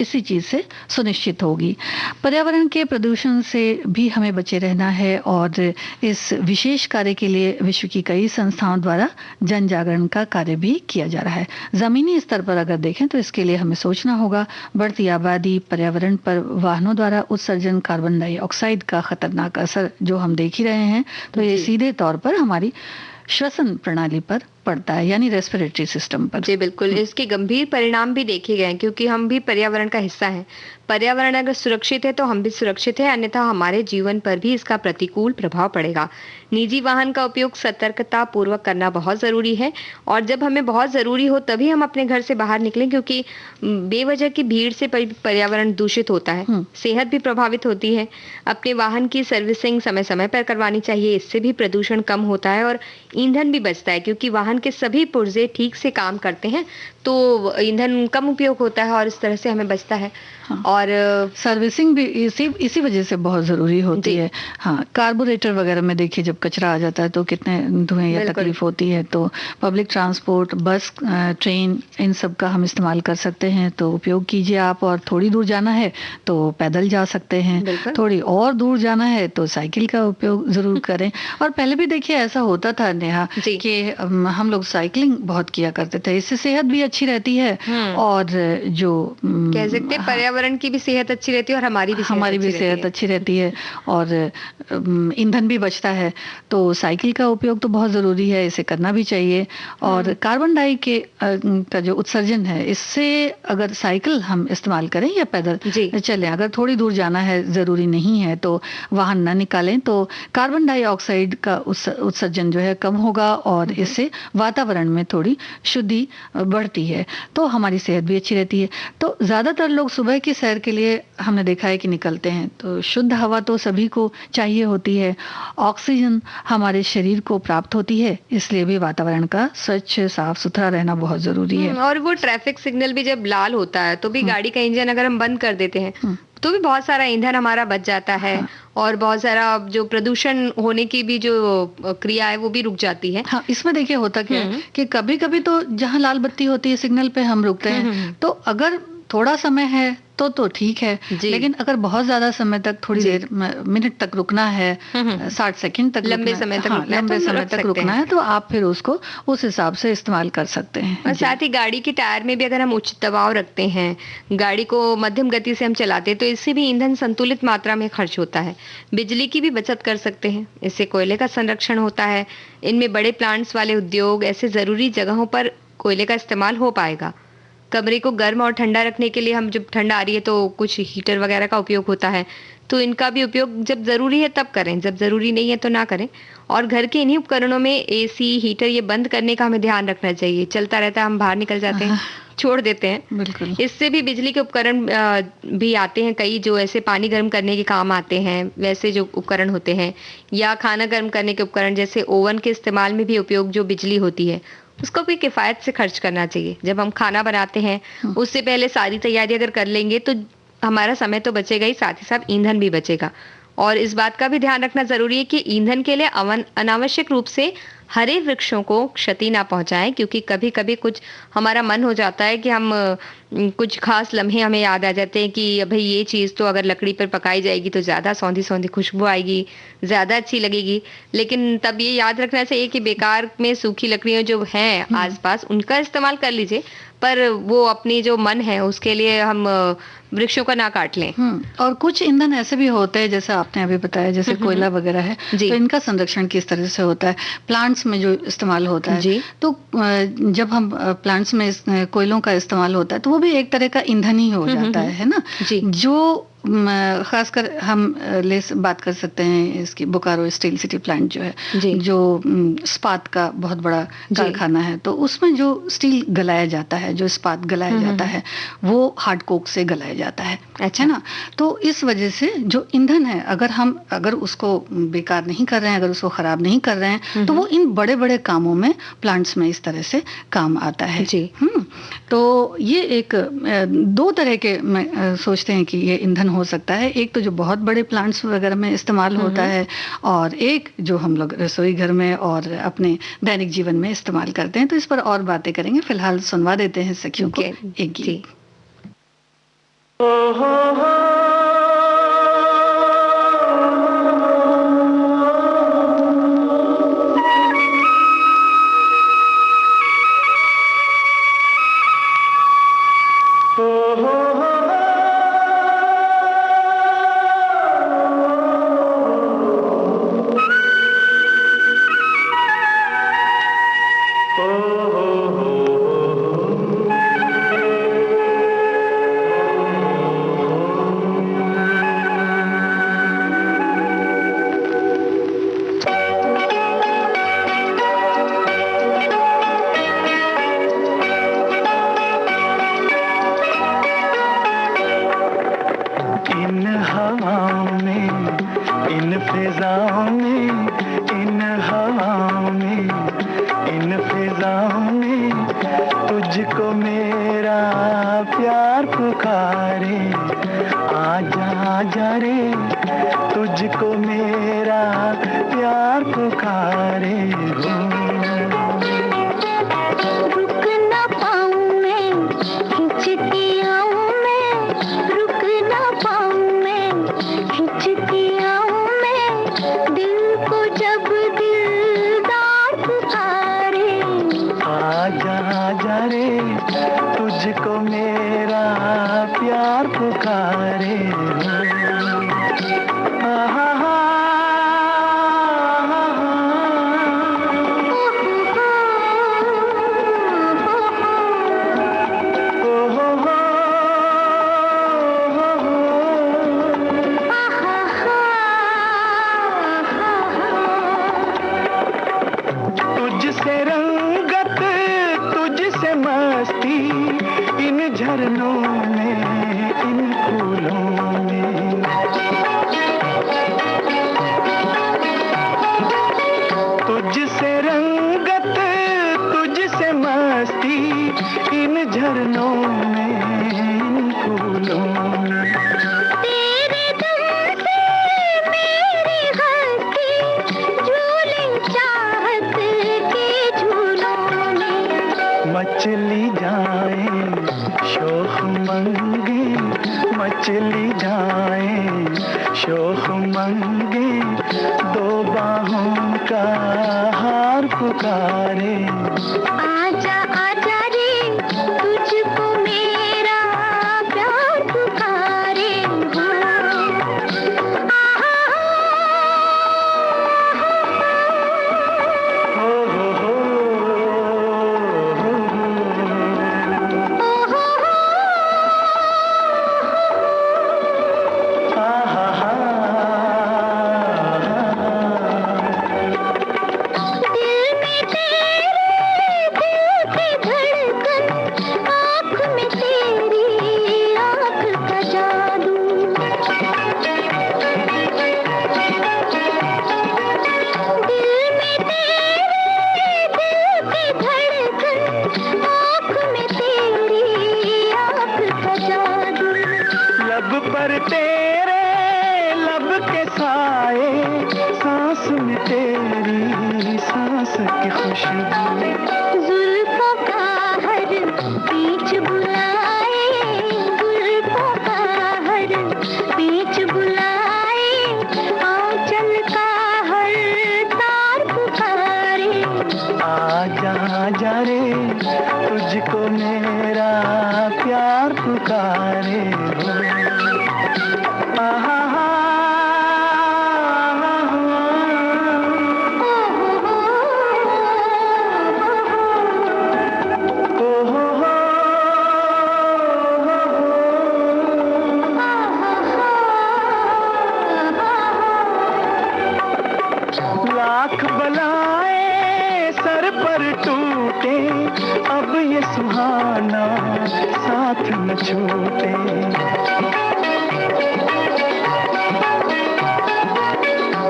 इसी चीज़ से सुनिश्चित होगी। पर्यावरण के प्रदूषण से भी हमें बचे रहना है और इस विशेष कार्य के लिए विश्व की कई संस्थाओं द्वारा जन जागरण का कार्य भी किया जा रहा है। ज़मीनी स्तर पर अगर देखें तो इसके लिए हमें सोचना होगा। बढ़ती आबादी, पर्यावरण पर वाहनों द्वारा उत्सर्जन, कार्बन डाइऑक्साइड का खतरनाक असर जो हम देख ही रहे हैं, तो ये सीधे तौर पर हमारी श्वसन प्रणाली पर पड़ता है, यानी रेस्पिरेटरी सिस्टम पर। जी बिल्कुल, इसके गंभीर परिणाम भी देखे गए हैं, क्योंकि हम भी पर्यावरण का हिस्सा हैं। पर्यावरण अगर सुरक्षित है तो हम भी सुरक्षित हैं, अन्यथा हमारे जीवन पर भी इसका प्रतिकूल प्रभाव पड़ेगा। निजी वाहन का उपयोग सतर्कता पूर्वक करना बहुत जरूरी है, और जब हमें बहुत जरूरी हो तभी हम अपने घर से बाहर निकलें, क्योंकि बेवजह की भीड़ से पर्यावरण दूषित होता है, सेहत भी प्रभावित होती है। अपने वाहन की सर्विसिंग समय समय पर करवानी चाहिए, इससे भी प्रदूषण कम होता है और ईंधन भी बचता है, क्योंकि वाहन के सभी पुर्जे ठीक से काम करते हैं तो ईंधन कम उपयोग होता है और इस तरह से हमें बचता है। हाँ। और सर्विसिंग भी इसी वजह से बहुत ज़रूरी होती है। हाँ, कार्बोरेटर वगैरह में देखिए जब कचरा आ जाता है तो कितने धुएं या तकलीफ होती है। तो पब्लिक ट्रांसपोर्ट, बस, ट्रेन, इन सब का हम इस्तेमाल कर सकते हैं, तो उपयोग कीजिए आप। और थोड़ी दूर जाना है तो पैदल जा सकते हैं, थोड़ी और दूर जाना है तो साइकिल का उपयोग ज़रूर करें। और पहले भी देखिए ऐसा होता था नेहा कि हम लोग साइकिलिंग बहुत किया करते थे, इससे सेहत भी अच्छी रहती है और जो कह सकते हैं पर्यावरण की भी सेहत अच्छी रहती है और हमारी भी सेहत अच्छी रहती है और ईंधन भी बचता है। तो साइकिल का उपयोग तो बहुत ज़रूरी है, इसे करना भी चाहिए। और कार्बन डाई का जो उत्सर्जन है, इससे अगर साइकिल हम इस्तेमाल करें या पैदल चलें, अगर थोड़ी दूर जाना है, ज़रूरी नहीं है तो वाहन ना निकालें, तो कार्बन डाइऑक्साइड का उत्सर्जन जो है कम होगा और इससे वातावरण में थोड़ी शुद्धि बढ़ती है, तो हमारी सेहत भी अच्छी रहती है। तो ज़्यादातर लोग सुबह की सैर के लिए हमने देखा है कि निकलते हैं, तो शुद्ध हवा तो सभी को चाहिए होती है, ऑक्सीजन हमारे शरीर को प्राप्त होती है, इसलिए भी वातावरण का स्वच्छ, साफ सुथरा रहना बहुत जरूरी है। और वो ट्रैफिक सिग्नल भी जब लाल होता है तो भी गाड़ी का इंजन अगर हम बंद कर देते हैं तो भी बहुत सारा ईंधन हमारा बच जाता है। और बहुत सारा जो प्रदूषण होने की भी जो क्रिया है वो भी रुक जाती है। हाँ, इसमें देखिए होता क्या है कि कभी कभी तो जहाँ लाल बत्ती होती है सिग्नल पे हम रुकते हैं, तो अगर थोड़ा समय है तो ठीक है, जी। लेकिन अगर बहुत ज्यादा समय तक, थोड़ी जी। देर, मिनट तक रुकना है, 60 सेकंड तक लंबे रुकना, समय तक हाँ, रुकना है तो लंबे हम समय रख तक सकते रुकना हैं। है तो आप फिर उसको उस हिसाब से इस्तेमाल कर सकते हैं। और जी। साथ ही गाड़ी के टायर में भी अगर हम उच्च दबाव रखते हैं, गाड़ी को मध्यम गति से हम चलाते हैं, तो इससे भी ईंधन संतुलित मात्रा में खर्च होता है। बिजली की भी बचत कर सकते हैं, इससे कोयले का संरक्षण होता है। इनमें बड़े प्लांट्स वाले उद्योग, ऐसे जरूरी जगहों पर कोयले का इस्तेमाल हो पाएगा। कमरे को गर्म और ठंडा रखने के लिए हम, जब ठंड आ रही है तो कुछ हीटर वगैरह का उपयोग होता है, तो इनका भी उपयोग जब ज़रूरी है तब करें, जब ज़रूरी नहीं है तो ना करें। और घर के इन्हीं उपकरणों में एसी, हीटर ये बंद करने का हमें ध्यान रखना चाहिए। चलता रहता है, हम बाहर निकल जाते हैं, छोड़ देते हैं। बिल्कुल। इससे भी बिजली के उपकरण भी आते हैं कई, जो ऐसे पानी गर्म करने के काम आते हैं, वैसे जो उपकरण होते हैं, या खाना गर्म करने के उपकरण जैसे ओवन के इस्तेमाल में भी उपयोग जो बिजली होती है, उसको भी किफ़ायत से खर्च करना चाहिए। जब हम खाना बनाते हैं, उससे पहले सारी तैयारी अगर कर लेंगे तो हमारा समय तो बचेगा ही, साथ ही साथ ईंधन भी बचेगा। और इस बात का भी ध्यान रखना ज़रूरी है कि ईंधन के लिए अनावश्यक रूप से हरे वृक्षों को क्षति ना पहुंचाएं, क्योंकि कभी-कभी कुछ हमारा मन हो जाता है कि हम कुछ खास लम्हे हमें याद आ जाते हैं कि भाई ये चीज़ तो अगर लकड़ी पर पकाई जाएगी तो ज़्यादा सौंधी-सौंधी खुशबू आएगी, ज़्यादा अच्छी लगेगी। लेकिन तब ये याद रखना चाहिए कि बेकार में सूखी लकड़ियाँ जो हैं आस-पास, उनका इस्तेमाल कर लीजिए, पर वो अपनी जो मन है उसके लिए हम वृक्षों का ना काट लें। और कुछ ईंधन ऐसे भी होते हैं, जैसे आपने अभी बताया, जैसे कोयला वगैरह है, जी। तो इनका संरक्षण किस तरह से होता है? प्लांट्स में जो इस्तेमाल होता है, जी। तो जब हम प्लांट्स में कोयलों का इस्तेमाल होता है तो वो भी एक तरह का ईंधन ही हो जाता है ना? जी। जो खासकर हम बात कर सकते हैं इसकी, बोकारो स्टील सिटी प्लांट जो है, जी। जो इस्पात का बहुत बड़ा कारखाना है, तो उसमें जो स्टील गलाया जाता है, जो इस्पात गलाया जाता है, वो हार्ड कोक से गलाया जाता है। अच्छा। है ना? तो इस वजह से जो ईंधन है, अगर उसको बेकार नहीं कर रहे हैं, अगर उसको खराब नहीं कर रहे हैं, तो वो इन बड़े बड़े कामों में, प्लांट्स में इस तरह से काम आता है। जी। तो ये एक दो तरह के सोचते हैं कि ये ईंधन हो सकता है। एक तो जो बहुत बड़े प्लांट्स वगैरह में इस्तेमाल होता है, और एक जो हम लोग रसोई घर में और अपने दैनिक जीवन में इस्तेमाल करते हैं। तो इस पर और बातें करेंगे। फिलहाल सुनवा देते हैं सखियों को एक गीत। मचली जाए शोख मंग छाएं शोख मंगे, दो बाहों का हार पुकारे। आजा आजा रे तुझको मेरा प्यार पुकारे हो। पर तेरे लब के साए, सांस में तेरी सांस की खुशबू। जुल्फों का हर बीच बुलाए, जुल्फों का हर बीच बुलाए, आंचल का हर तार पुकारे। आजा आजा रे तुझको मेरा प्यार पुकारे हो। लाख बलाएं सर पर टूटे, अब ये सुहाना साथ न छूटे।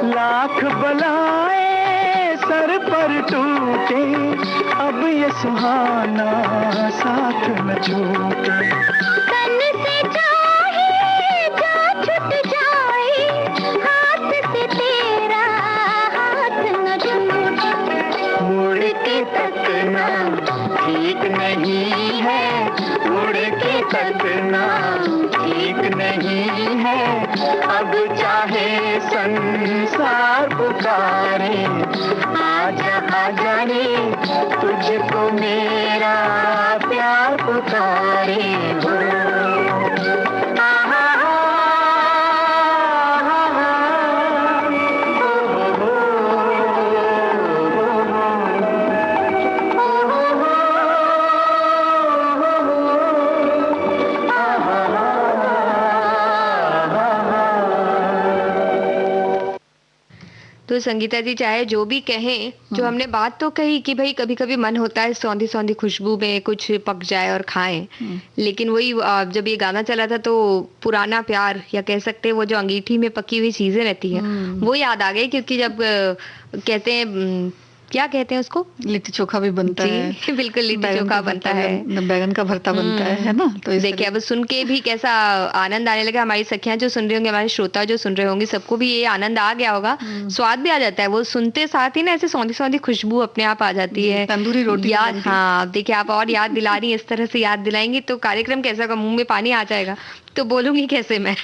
लाख बलाएं सर पर टूटे, अब ये सुहाना साथ न छूटे। तन से चाहे जा छूट जाए, हाथ से तेरा हाथ न छूटे। मुड़ के तकना ठीक नहीं है, मुड़ के तकना ठीक नहीं है, अब चाहे संसार पुकारे। आजा आजा रे तुझको मेरा प्यार पुकारे हो। तो संगीता जी चाहे जो भी कहें, जो हमने बात तो कही कि भाई कभी कभी मन होता है सौंधी सौंधी खुशबू में कुछ पक जाए और खाएं, लेकिन वही जब ये गाना चला था तो पुराना प्यार या कह सकते हैं वो जो अंगीठी में पकी हुई चीजें रहती है वो याद आ गई, क्योंकि जब कहते हैं क्या कहते हैं उसको, लिट्टी चोखा भी बनता है। बिल्कुल लिट्टी चोखा बनता है, बैगन का भरता बनता है ना। तो देखिए अब सुन के भी कैसा आनंद आने लगा। हमारी सखियां जो सुन रही होंगी, हमारे श्रोता जो सुन रहे होंगे, सबको भी ये आनंद आ गया होगा, स्वाद भी आ जाता है। वो सुनते साथ ही ना ऐसे सौंधी सौंधी खुशबू अपने आप आ जाती है। तंदूरी रोटी याद, हाँ देखिए आप और याद दिला रही हैं, इस तरह से याद दिलाएंगी तो कार्यक्रम कैसा होगा, मुंह में पानी आ जाएगा तो बोलूंगी कैसे मैं।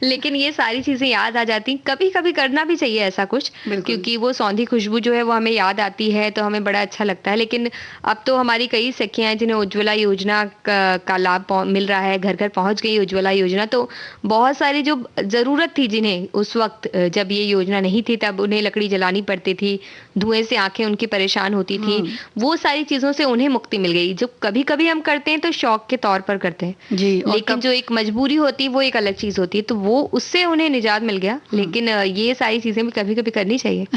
लेकिन ये सारी चीजें याद आ जाती, कभी कभी करना भी चाहिए ऐसा कुछ, क्योंकि वो सौंधी खुशबू जो है वो हमें याद आती है तो हमें बड़ा अच्छा लगता है। लेकिन अब तो हमारी कई सखियां हैं जिन्हें उज्ज्वला योजना का लाभ मिल रहा है, घर घर पहुंच गई उज्ज्वला योजना। तो बहुत सारी जो जरूरत थी जिन्हें उस वक्त जब ये योजना नहीं थी, तब उन्हें लकड़ी जलानी पड़ती थी, धुएं से आंखें उनकी परेशान होती थी, वो सारी चीजों से उन्हें मुक्ति मिल गई। जो कभी कभी हम करते हैं तो शौक के तौर पर करते हैं जी, लेकिन जो एक मजबूरी होती है वो एक अलग चीज होती है, तो वो उससे उन्हें निजात मिल गया। लेकिन ये सारी चीजें भी कभी कभी करनी चाहिए।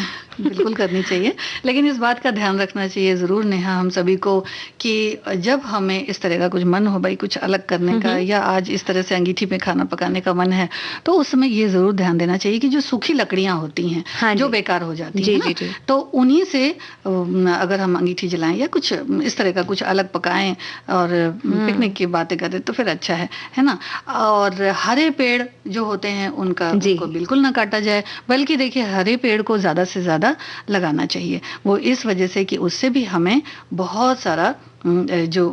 बिल्कुल करनी चाहिए, लेकिन इस बात का ध्यान रखना चाहिए जरूर नेहा हम सभी को कि जब हमें इस तरह का कुछ मन हो, भाई कुछ अलग करने का, या आज इस तरह से अंगीठी में खाना पकाने का मन है, तो उस समय ये जरूर ध्यान देना चाहिए कि जो सूखी लकड़ियां होती हैं, हाँ जो बेकार हो जाती जी, हैं जी, जी। तो उन्हीं से अगर हम अंगीठी जलाएं या कुछ इस तरह का कुछ अलग पकाएं और पिकनिक की बातें करें तो फिर अच्छा है ना। और हरे पेड़ जो होते हैं उनको बिल्कुल ना काटा जाए, बल्कि देखिए हरे पेड़ को ज्यादा से ज्यादा लगाना चाहिए। वो इस वजह से कि उससे भी हमें बहुत सारा जो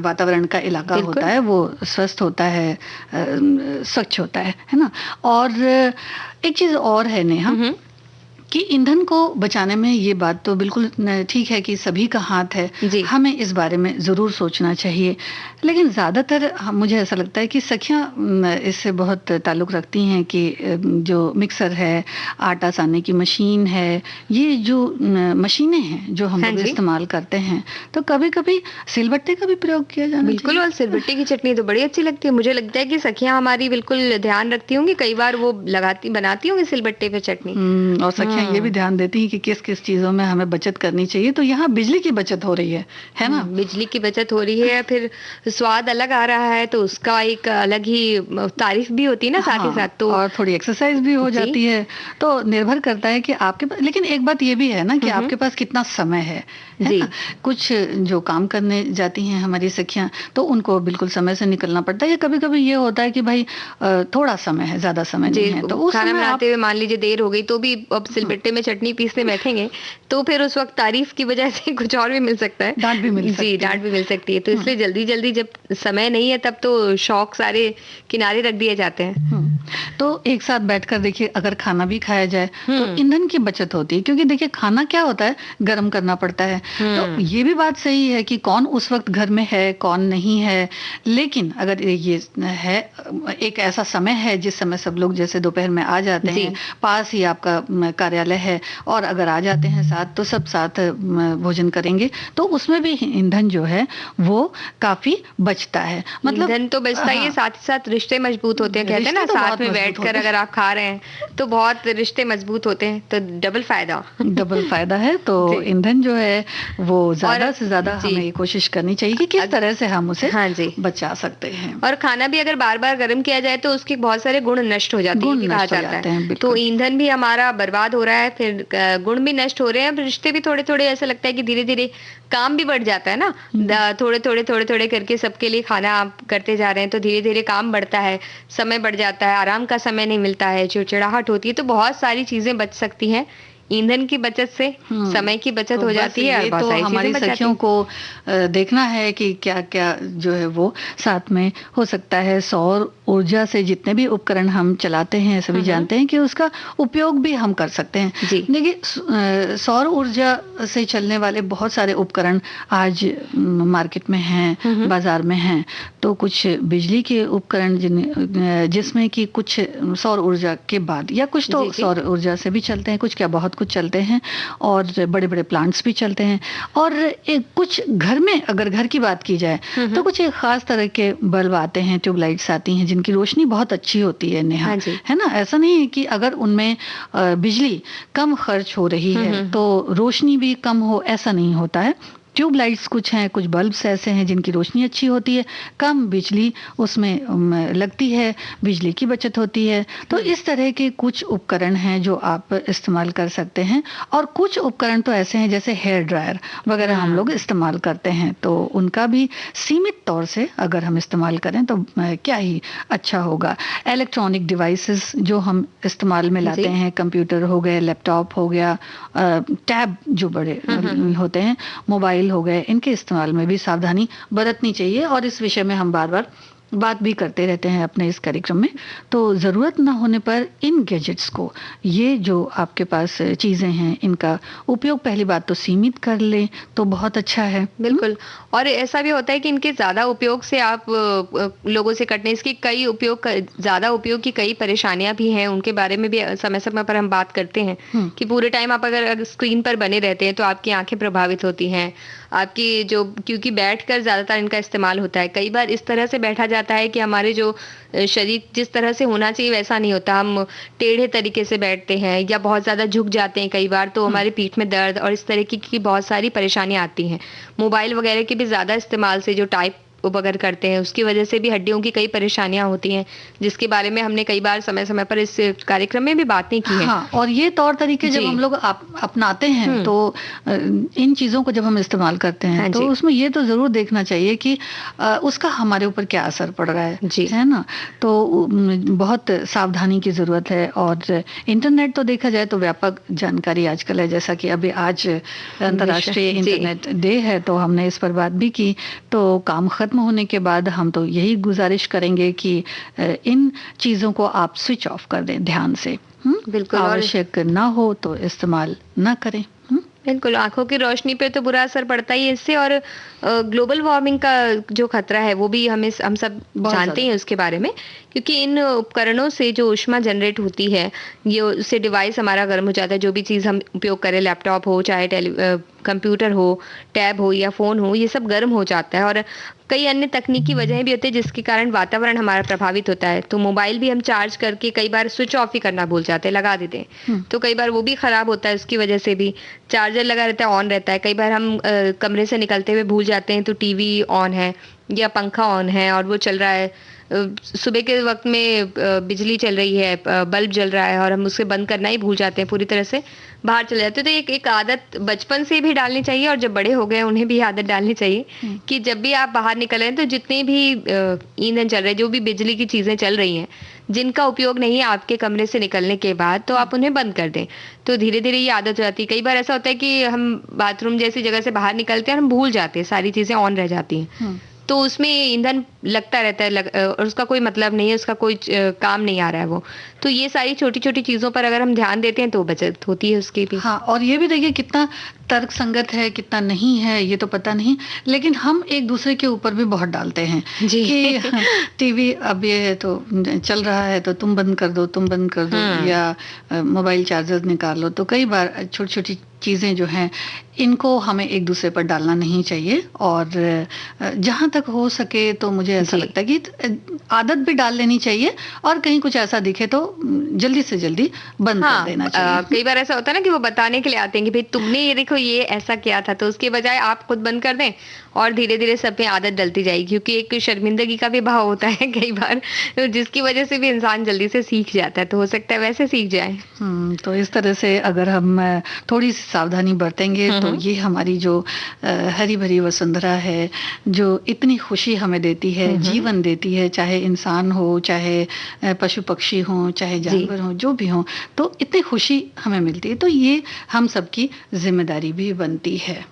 वातावरण का इलाका होता है वो स्वस्थ होता है, स्वच्छ होता है ना। और एक चीज और है नेहा कि ईंधन को बचाने में ये बात तो बिल्कुल ठीक है कि सभी का हाथ है, हमें इस बारे में ज़रूर सोचना चाहिए। लेकिन ज़्यादातर मुझे ऐसा लगता है कि सखियां इससे बहुत ताल्लुक़ रखती हैं कि जो मिक्सर है, आटा सानने की मशीन है, ये जो मशीनें हैं जो हम लोग इस्तेमाल करते हैं, तो कभी कभी सिलबट्टे का भी प्रयोग किया जाना बिल्कुल। और सिलबट्टे की चटनी तो बड़ी अच्छी लगती है। मुझे लगता है कि सखियां हमारी बिल्कुल ध्यान रखती होंगी, कई बार वो बनाती होंगी सिलबट्टे पे चटनी। और सखियां ये भी ध्यान देती हैं कि किस किस चीजों में हमें बचत करनी चाहिए। तो यहाँ बिजली की बचत हो रही है ना। बिजली की बचत हो रही है, फिर स्वाद अलग आ रहा है, तो उसका एक अलग ही तारीफ भी होती है ना साथ ही साथ। तो और थोड़ी एक्सरसाइज भी हो जाती है। तो निर्भर करता है कि आपके पास, लेकिन एक बात ये भी है ना कि आपके पास कितना समय है ना? कुछ जो काम करने जाती हैं हमारी सखियां, तो उनको बिल्कुल समय से निकलना पड़ता है। कभी कभी ये होता है कि भाई थोड़ा समय है, ज्यादा समय नहीं है, तो उस खाना बनाते हुए मान लीजिए देर हो गई, तो भी अब सिलबट्टे में चटनी पीसने बैठेंगे तो फिर उस वक्त तारीफ की वजह से कुछ और भी मिल सकता है, डांट भी मिल सकती है। डांट भी मिल सकती है। तो इसलिए जल्दी जल्दी जब समय नहीं है तब तो शौक सारे किनारे रख दिए जाते हैं। तो एक साथ बैठकर देखिए अगर खाना भी खाया जाए तो ईंधन की बचत होती है, क्योंकि देखिए खाना क्या होता है, गर्म करना पड़ता है। तो ये भी बात सही है कि कौन उस वक्त घर में है कौन नहीं है, लेकिन अगर ये है एक ऐसा समय है जिस समय सब लोग जैसे दोपहर में आ जाते हैं, पास ही आपका कार्यालय है और अगर आ जाते हैं साथ तो सब साथ भोजन करेंगे, तो उसमें भी ईंधन जो है वो काफी बचता है। मतलब ईंधन तो बचता ही है, साथ ही साथ रिश्ते मजबूत होते हैं। कहते हैं ना तो साथ में बैठकर अगर आप खा रहे हैं तो बहुत रिश्ते मजबूत होते हैं, तो डबल फायदा है। तो ईंधन जो है वो ज्यादा से ज्यादा हमें ये कोशिश करनी चाहिए कि किस तरह से हम उसे बचा सकते हैं। और खाना भी अगर बार बार गर्म किया जाए तो उसके बहुत सारे गुण नष्ट हो जाते हैं, कहा जाता है। तो ईंधन भी हमारा बर्बाद हो रहा है, फिर गुण भी नष्ट हो रहे हैं, रिश्ते भी थोड़े थोड़े ऐसा लगता है कि धीरे धीरे काम भी बढ़ जाता है ना। थोड़े थोड़े करके सबके लिए खाना आप करते जा रहे हैं तो धीरे धीरे काम बढ़ता है, समय बढ़ जाता है, आराम का समय नहीं मिलता है, चिड़चिड़ाहट होती है। तो बहुत सारी चीजें बच सकती हैं ईंधन की बचत से, समय की बचत हो जाती है। तो हमारी सखियों को देखना है कि क्या क्या जो है वो साथ में हो सकता है। सौर ऊर्जा से जितने भी उपकरण हम चलाते हैं सभी जानते हैं कि उसका उपयोग भी हम कर सकते हैं। देखिए सौर ऊर्जा से चलने वाले बहुत सारे उपकरण आज मार्केट में हैं, बाजार में हैं। तो कुछ बिजली के उपकरण जिसमें कि कुछ सौर ऊर्जा के बाद या कुछ तो सौर ऊर्जा से भी चलते हैं, कुछ क्या बहुत कुछ चलते हैं और बड़े बड़े प्लांट्स भी चलते हैं। और एक कुछ घर में अगर घर की बात की जाए तो कुछ एक खास तरह के बल्ब आते हैं, ट्यूबलाइट्स आती हैं जिनकी रोशनी बहुत अच्छी होती है नेहा, है ना। ऐसा नहीं है कि अगर उनमें बिजली कम खर्च हो रही है तो रोशनी भी कम हो, ऐसा नहीं होता है। ट्यूबलाइट्स कुछ हैं, कुछ बल्ब्स ऐसे हैं जिनकी रोशनी अच्छी होती है, कम बिजली उसमें लगती है, बिजली की बचत होती है। तो इस तरह के कुछ उपकरण हैं जो आप इस्तेमाल कर सकते हैं। और कुछ उपकरण तो ऐसे हैं जैसे हेयर ड्रायर वगैरह हम लोग इस्तेमाल करते हैं, तो उनका भी सीमित तौर से अगर हम इस्तेमाल करें तो क्या ही अच्छा होगा। इलेक्ट्रॉनिक डिवाइसेस जो हम इस्तेमाल में लाते हैं, कंप्यूटर हो गए, लैपटॉप हो गया, टैब जो बड़े होते हैं, मोबाइल हो गए, इनके इस्तेमाल में भी सावधानी बरतनी चाहिए। और इस विषय में हम बार बार बात भी करते रहते हैं अपने इस कार्यक्रम में। तो ज़रूरत ना होने पर इन गैजेट्स को, ये जो आपके पास चीज़ें हैं, इनका उपयोग पहली बात तो सीमित कर लें तो बहुत अच्छा है। बिल्कुल। और ऐसा भी होता है कि इनके ज़्यादा उपयोग से आप लोगों से कटने, इसकी कई उपयोग, ज़्यादा उपयोग की कई परेशानियां भी हैं, उनके बारे में भी समय समय पर हम बात करते हैं कि पूरे टाइम आप अगर स्क्रीन पर बने रहते हैं तो आपकी आंखें प्रभावित होती हैं, आपकी जो, क्योंकि बैठकर ज़्यादातर इनका इस्तेमाल होता है। कई बार इस तरह से बैठा जाता है कि हमारे जो शरीर जिस तरह से होना चाहिए वैसा नहीं होता, हम टेढ़े तरीके से बैठते हैं या बहुत ज़्यादा झुक जाते हैं कई बार, तो हमारे पीठ में दर्द और इस तरह की बहुत सारी परेशानियां आती हैं। मोबाइल वगैरह के भी ज़्यादा इस्तेमाल से जो टाइप उपभोग करते हैं, उसकी वजह से भी हड्डियों की कई परेशानियां होती हैं, जिसके बारे में हमने कई बार समय समय पर इस कार्यक्रम में भी बातें की हैं। हाँ, और ये तौर तरीके जब जी। हम लोग अपनाते हैं तो इन चीजों को जब हम इस्तेमाल करते हैं हाँ तो जी। उसमें ये तो जरूर देखना चाहिए कि उसका हमारे ऊपर क्या असर पड़ रहा जी। है ना। तो बहुत सावधानी की जरूरत है। और इंटरनेट तो देखा जाए तो व्यापक जानकारी आजकल है, जैसा कि अभी आज अंतर्राष्ट्रीय जी। इंटरनेट डे है तो हमने इस पर बात भी की। तो काम खत्म होने के बाद हम तो यही गुजारिश करेंगे कि इन चीजों को आप स्विच ऑफ कर दें ध्यान से। बिल्कुल। और आवश्यक ना हो तो इस्तेमाल ना करें। बिल्कुल, आंखों की रोशनी पे तो बुरा असर पड़ता ही है इससे, और ग्लोबल वार्मिंग का जो खतरा है वो भी हम सब बहुत जानते हैं उसके बारे में, क्योंकि इन उपकरणों से जो ऊष्मा जनरेट होती है, ये उससे डिवाइस हमारा गर्म हो जाता है। जो भी चीज़ हम उपयोग करें, लैपटॉप हो, चाहे कंप्यूटर हो, टैब हो या फ़ोन हो, ये सब गर्म हो जाता है। और कई अन्य तकनीकी वजहें भी होती है जिसके कारण वातावरण हमारा प्रभावित होता है। तो मोबाइल भी हम चार्ज करके कई बार स्विच ऑफ ही करना भूल जाते हैं, लगा देते हैं, तो कई बार वो भी खराब होता है। उसकी वजह से भी चार्जर लगा रहता है, ऑन रहता है। कई बार हम कमरे से निकलते हुए भूल जाते हैं तो टीवी ऑन है या पंखा ऑन है और वो चल रहा है, सुबह के वक्त में बिजली चल रही है, बल्ब जल रहा है और हम उसे बंद करना ही भूल जाते हैं, पूरी तरह से बाहर चले जाते हैं। तो एक आदत बचपन से भी डालनी चाहिए, और जब बड़े हो गए उन्हें भी आदत डालनी चाहिए कि जब भी आप बाहर निकल रहे हैं तो जितने भी ईंधन चल रहे हैं, जो भी बिजली की चीजें चल रही हैं, जिनका उपयोग नहीं है आपके कमरे से निकलने के बाद, तो आप उन्हें बंद कर दें। तो धीरे धीरे ये आदत हो जाती है। कई बार ऐसा होता है कि हम बाथरूम जैसी जगह से बाहर निकलते हैं और हम भूल जाते हैं, सारी चीजें ऑन रह जाती हैं, तो उसमें ईंधन लगता रहता है और उसका कोई मतलब नहीं है, उसका कोई काम नहीं आ रहा है वो। तो ये सारी छोटी छोटी चीजों पर अगर हम ध्यान देते हैं तो बचत होती है उसकी भी। हाँ, और ये भी देखिए कितना तर्क संगत है कितना नहीं है ये तो पता नहीं, लेकिन हम एक दूसरे के ऊपर भी बहुत डालते हैं जी। कि टीवी अब ये है तो चल रहा है तो तुम बंद कर दो, तुम बंद कर दो, या मोबाइल चार्जर निकाल लो। तो कई बार छोटी छोटी चीज़ें जो हैं इनको हमें एक दूसरे पर डालना नहीं चाहिए। और जहाँ तक हो सके तो मुझे ऐसा लगता है कि आदत भी डाल लेनी चाहिए, और कहीं कुछ ऐसा दिखे तो जल्दी से जल्दी बंद कर देना चाहिए। कई बार ऐसा होता है ना कि वो बताने के लिए आते हैं कि भाई तुमने ये देखो ये ऐसा किया था, तो उसके बजाय आप खुद बंद कर दें और धीरे धीरे सब में आदत डलती जाएगी, क्योंकि एक शर्मिंदगी का भी भाव होता है कई बार, जिसकी वजह से भी इंसान जल्दी से सीख जाता है। तो हो सकता है वैसे सीख जाए। तो इस तरह से अगर हम थोड़ी सी सावधानी बरतेंगे तो ये हमारी जो हरी भरी वसुंधरा है, जो इतनी खुशी हमें देती है, जीवन देती है, चाहे इंसान हो, चाहे पशु पक्षी हो, चाहे जानवर हो, जो भी हो, तो इतनी खुशी हमें मिलती है। तो ये हम सबकी जिम्मेदारी भी बनती है।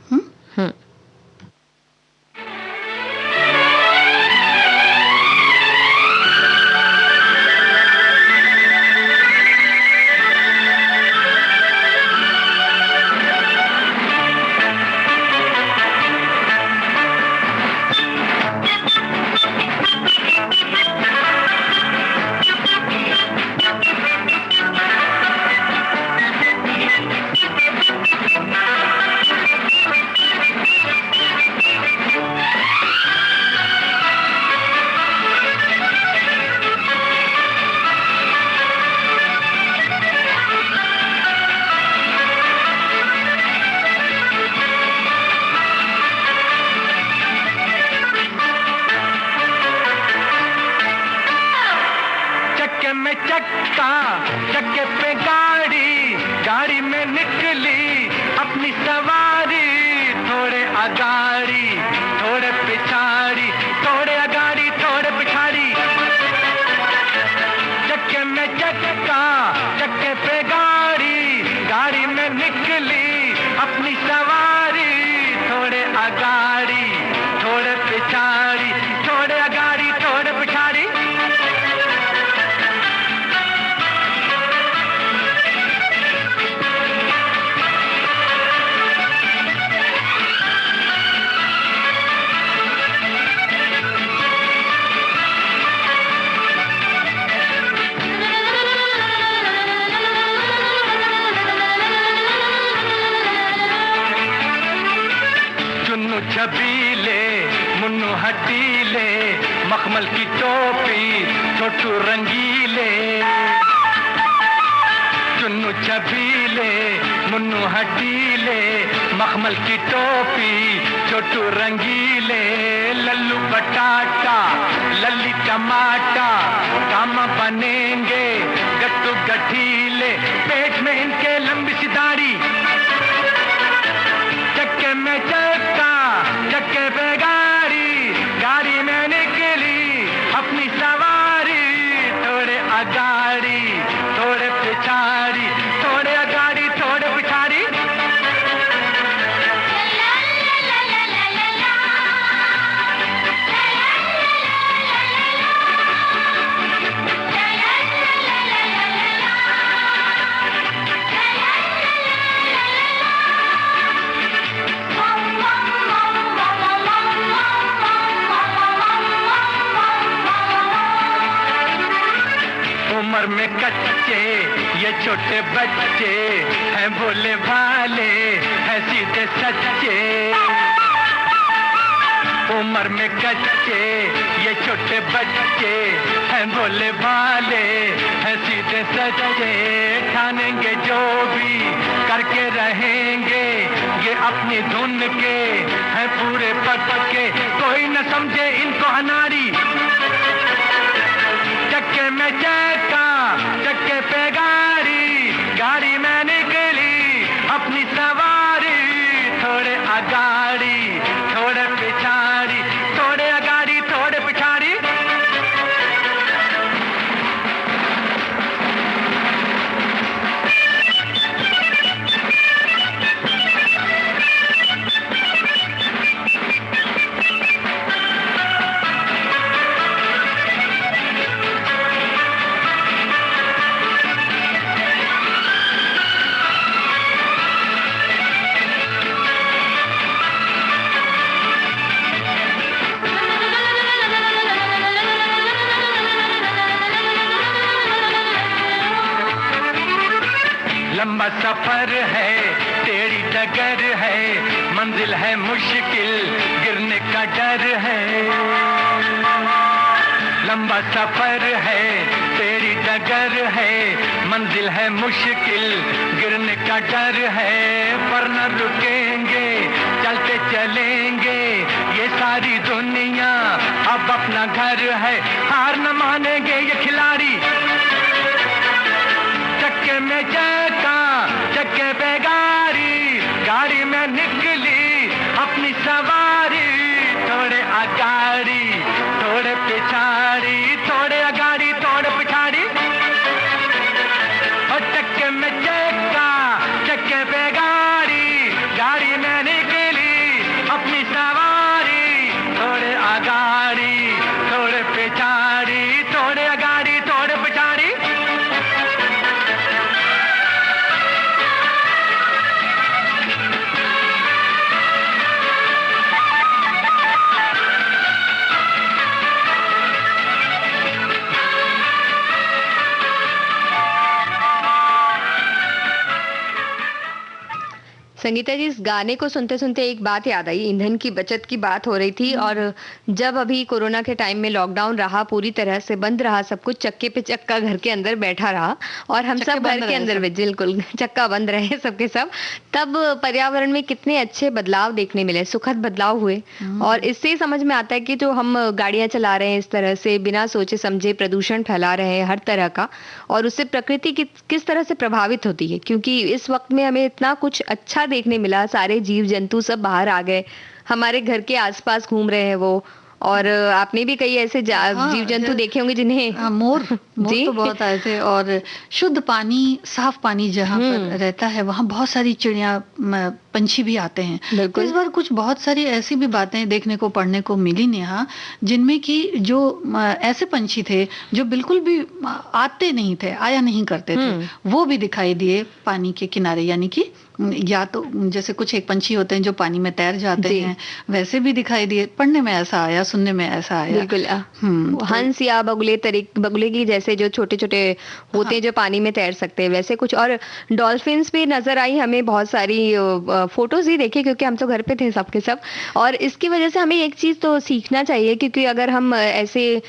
चक्के पे गाड़ी, गाड़ी में निकली अपनी सवारी, थोड़े अगाड़ी थोड़े पिछाड़ी, थोड़े अगाड़ी थोड़े पिछाड़ी। चक्के में चक्का, चक्के पे गाड़ी, गाड़ी में निकली अपनी सवारी, थोड़े अगाड़ी थोड़े पिछाड़ी, थोड़े अगाड़ी थोड़े पिछाड़ी। छबीले मुन्नू हटीले, मखमल की टोपी छोटू रंगीले। चुन्नू छबीले मुन्नू हटीले, मखमल की टोपी छोटू रंगीले, लल्लू बटाटा, लल्ली टमाटर, काम बनेंगे गट्टू गठीले, पेट में इनके लंबी सी दाढ़ी, चक्के में चक्का, चक्के पे गाड़ी, गाड़ी में निकली अपनी सवारी, थोड़े अगाड़ी थोड़े पिछाड़ी, थोड़े अगाड़ी थोड़े पिछाड़ी। उम्र में कच्चे ये छोटे बच्चे हैं, भोले भाले हैं सीधे सच्चे। उम्र में कच्चे ये छोटे बच्चे हैं, भोले भाले हैं सीधे सच्चे। ठानेंगे जो भी करके रहेंगे, ये अपनी धुन के हैं पूरे पक्के, कोई न समझे इनको अनाड़ी। चक्के में चक्का, चक्के पे गाड़ी, गाड़ी में निकली अपनी सवारी, थोड़े अगाड़ी थोड़े पिछाड़ी, थोड़े अगाड़ी थोड़े पिछाड़ी। लंबा सफर है, टेढ़ी डगर है, मंजिल है मुश्किल, गिरने का डर है। लंबा सफर है, टेढ़ी डगर है, मंजिल है मुश्किल, गिरने का डर है। पर न रुकेंगे, चलते चलेंगे, ये सारी दुनिया अब अपना घर है, हार न मानेंगे ये खिलाड़ी। चक्के में चक्का, चक्के पे गाड़ी, गाड़ी में निकली अपनी सवारी, थोड़े अगाड़ी थोड़े पिछाड़ी, थोड़े अगाड़ी थोड़े पिछाड़ी। और चक्के में चक्का, चक्के पे गाड़ी, गाड़ी में निकली अपनी सवारी, थोड़े अगाड़ी थोड़े पिछाड़ी, थोड़े अगाड़ी थोड़े पिछाड़ी। संगीता जी, इस गाने को सुनते सुनते एक बात याद आई। ईंधन की बचत की बात हो रही थी, और जब अभी कोरोना के टाइम में लॉकडाउन रहा, पूरी तरह से बंद रहा सब कुछ, चक्के पे चक्का घर के अंदर बैठा रहा, और हम सब घर के अंदर बिल्कुल चक्का बंद रहे सबके सब, तब पर्यावरण में कितने अच्छे बदलाव देखने मिले, सुखद बदलाव हुए। और इससे समझ में आता है कि जो हम गाड़ियां चला रहे हैं इस तरह से बिना सोचे समझे, प्रदूषण फैला रहे हैं हर तरह का, और उससे प्रकृति किस तरह से प्रभावित होती है। क्योंकि इस वक्त में हमें इतना कुछ अच्छा देखने मिला, सारे जीव जंतु सब बाहर आ गए, हमारे घर के आसपास घूम रहे हैं वो। और आपने भी कई ऐसे जीव जंतु देखे होंगे जिन्हें मोर तो बहुत आए थे। और शुद्ध पानी, साफ पानी जहाँ पर रहता है, वहाँ बहुत सारी चिड़िया पंछी भी आते हैं। तो इस बार कुछ बहुत सारी ऐसी भी बातें देखने को पढ़ने को मिली नेहा, जिनमें कि जो ऐसे पंछी थे जो बिल्कुल भी आते नहीं थे, आया नहीं करते थे, वो भी दिखाई दिए पानी के किनारे। यानी कि या तो जैसे कुछ एक पंछी होते हैं जो पानी में तैर जाते हैं, वैसे भी दिखाई दिए। पढ़ने में ऐसा आया, सुनने में ऐसा आया। बिल्कुल हंस या बगुले की जैसे जो छोटे छोटे होते हैं जो पानी में तैर सकते हैं, वैसे कुछ। और डॉल्फिन्स भी नजर आई हमें, बहुत सारी फोटोज ही देखे क्योंकि हम तो घर पे थे सबके सब। और इसकी वजह से हमें एक चीज तो सीखना चाहिए, क्योंकि अगर हम ऐसे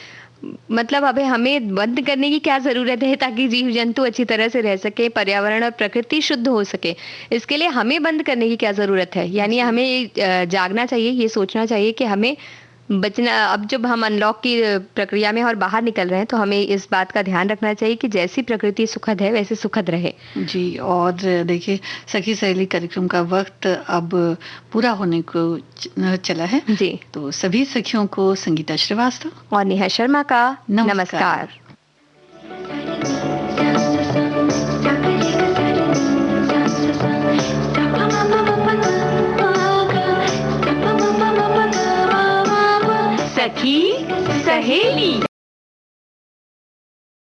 मतलब अभी हमें बंद करने की क्या जरूरत है ताकि जीव जंतु अच्छी तरह से रह सके, पर्यावरण और प्रकृति शुद्ध हो सके? इसके लिए हमें बंद करने की क्या जरूरत है? यानी हमें जागना चाहिए, ये सोचना चाहिए कि हमें बचना। अब जब हम अनलॉक की प्रक्रिया में और बाहर निकल रहे हैं तो हमें इस बात का ध्यान रखना चाहिए कि जैसी प्रकृति सुखद है वैसे सुखद रहे। जी, और देखिए सखी सहेली कार्यक्रम का वक्त अब पूरा होने को चला है जी। तो सभी सखियों को संगीता श्रीवास्तव और नेहा शर्मा का नमस्कार। नमस्कार।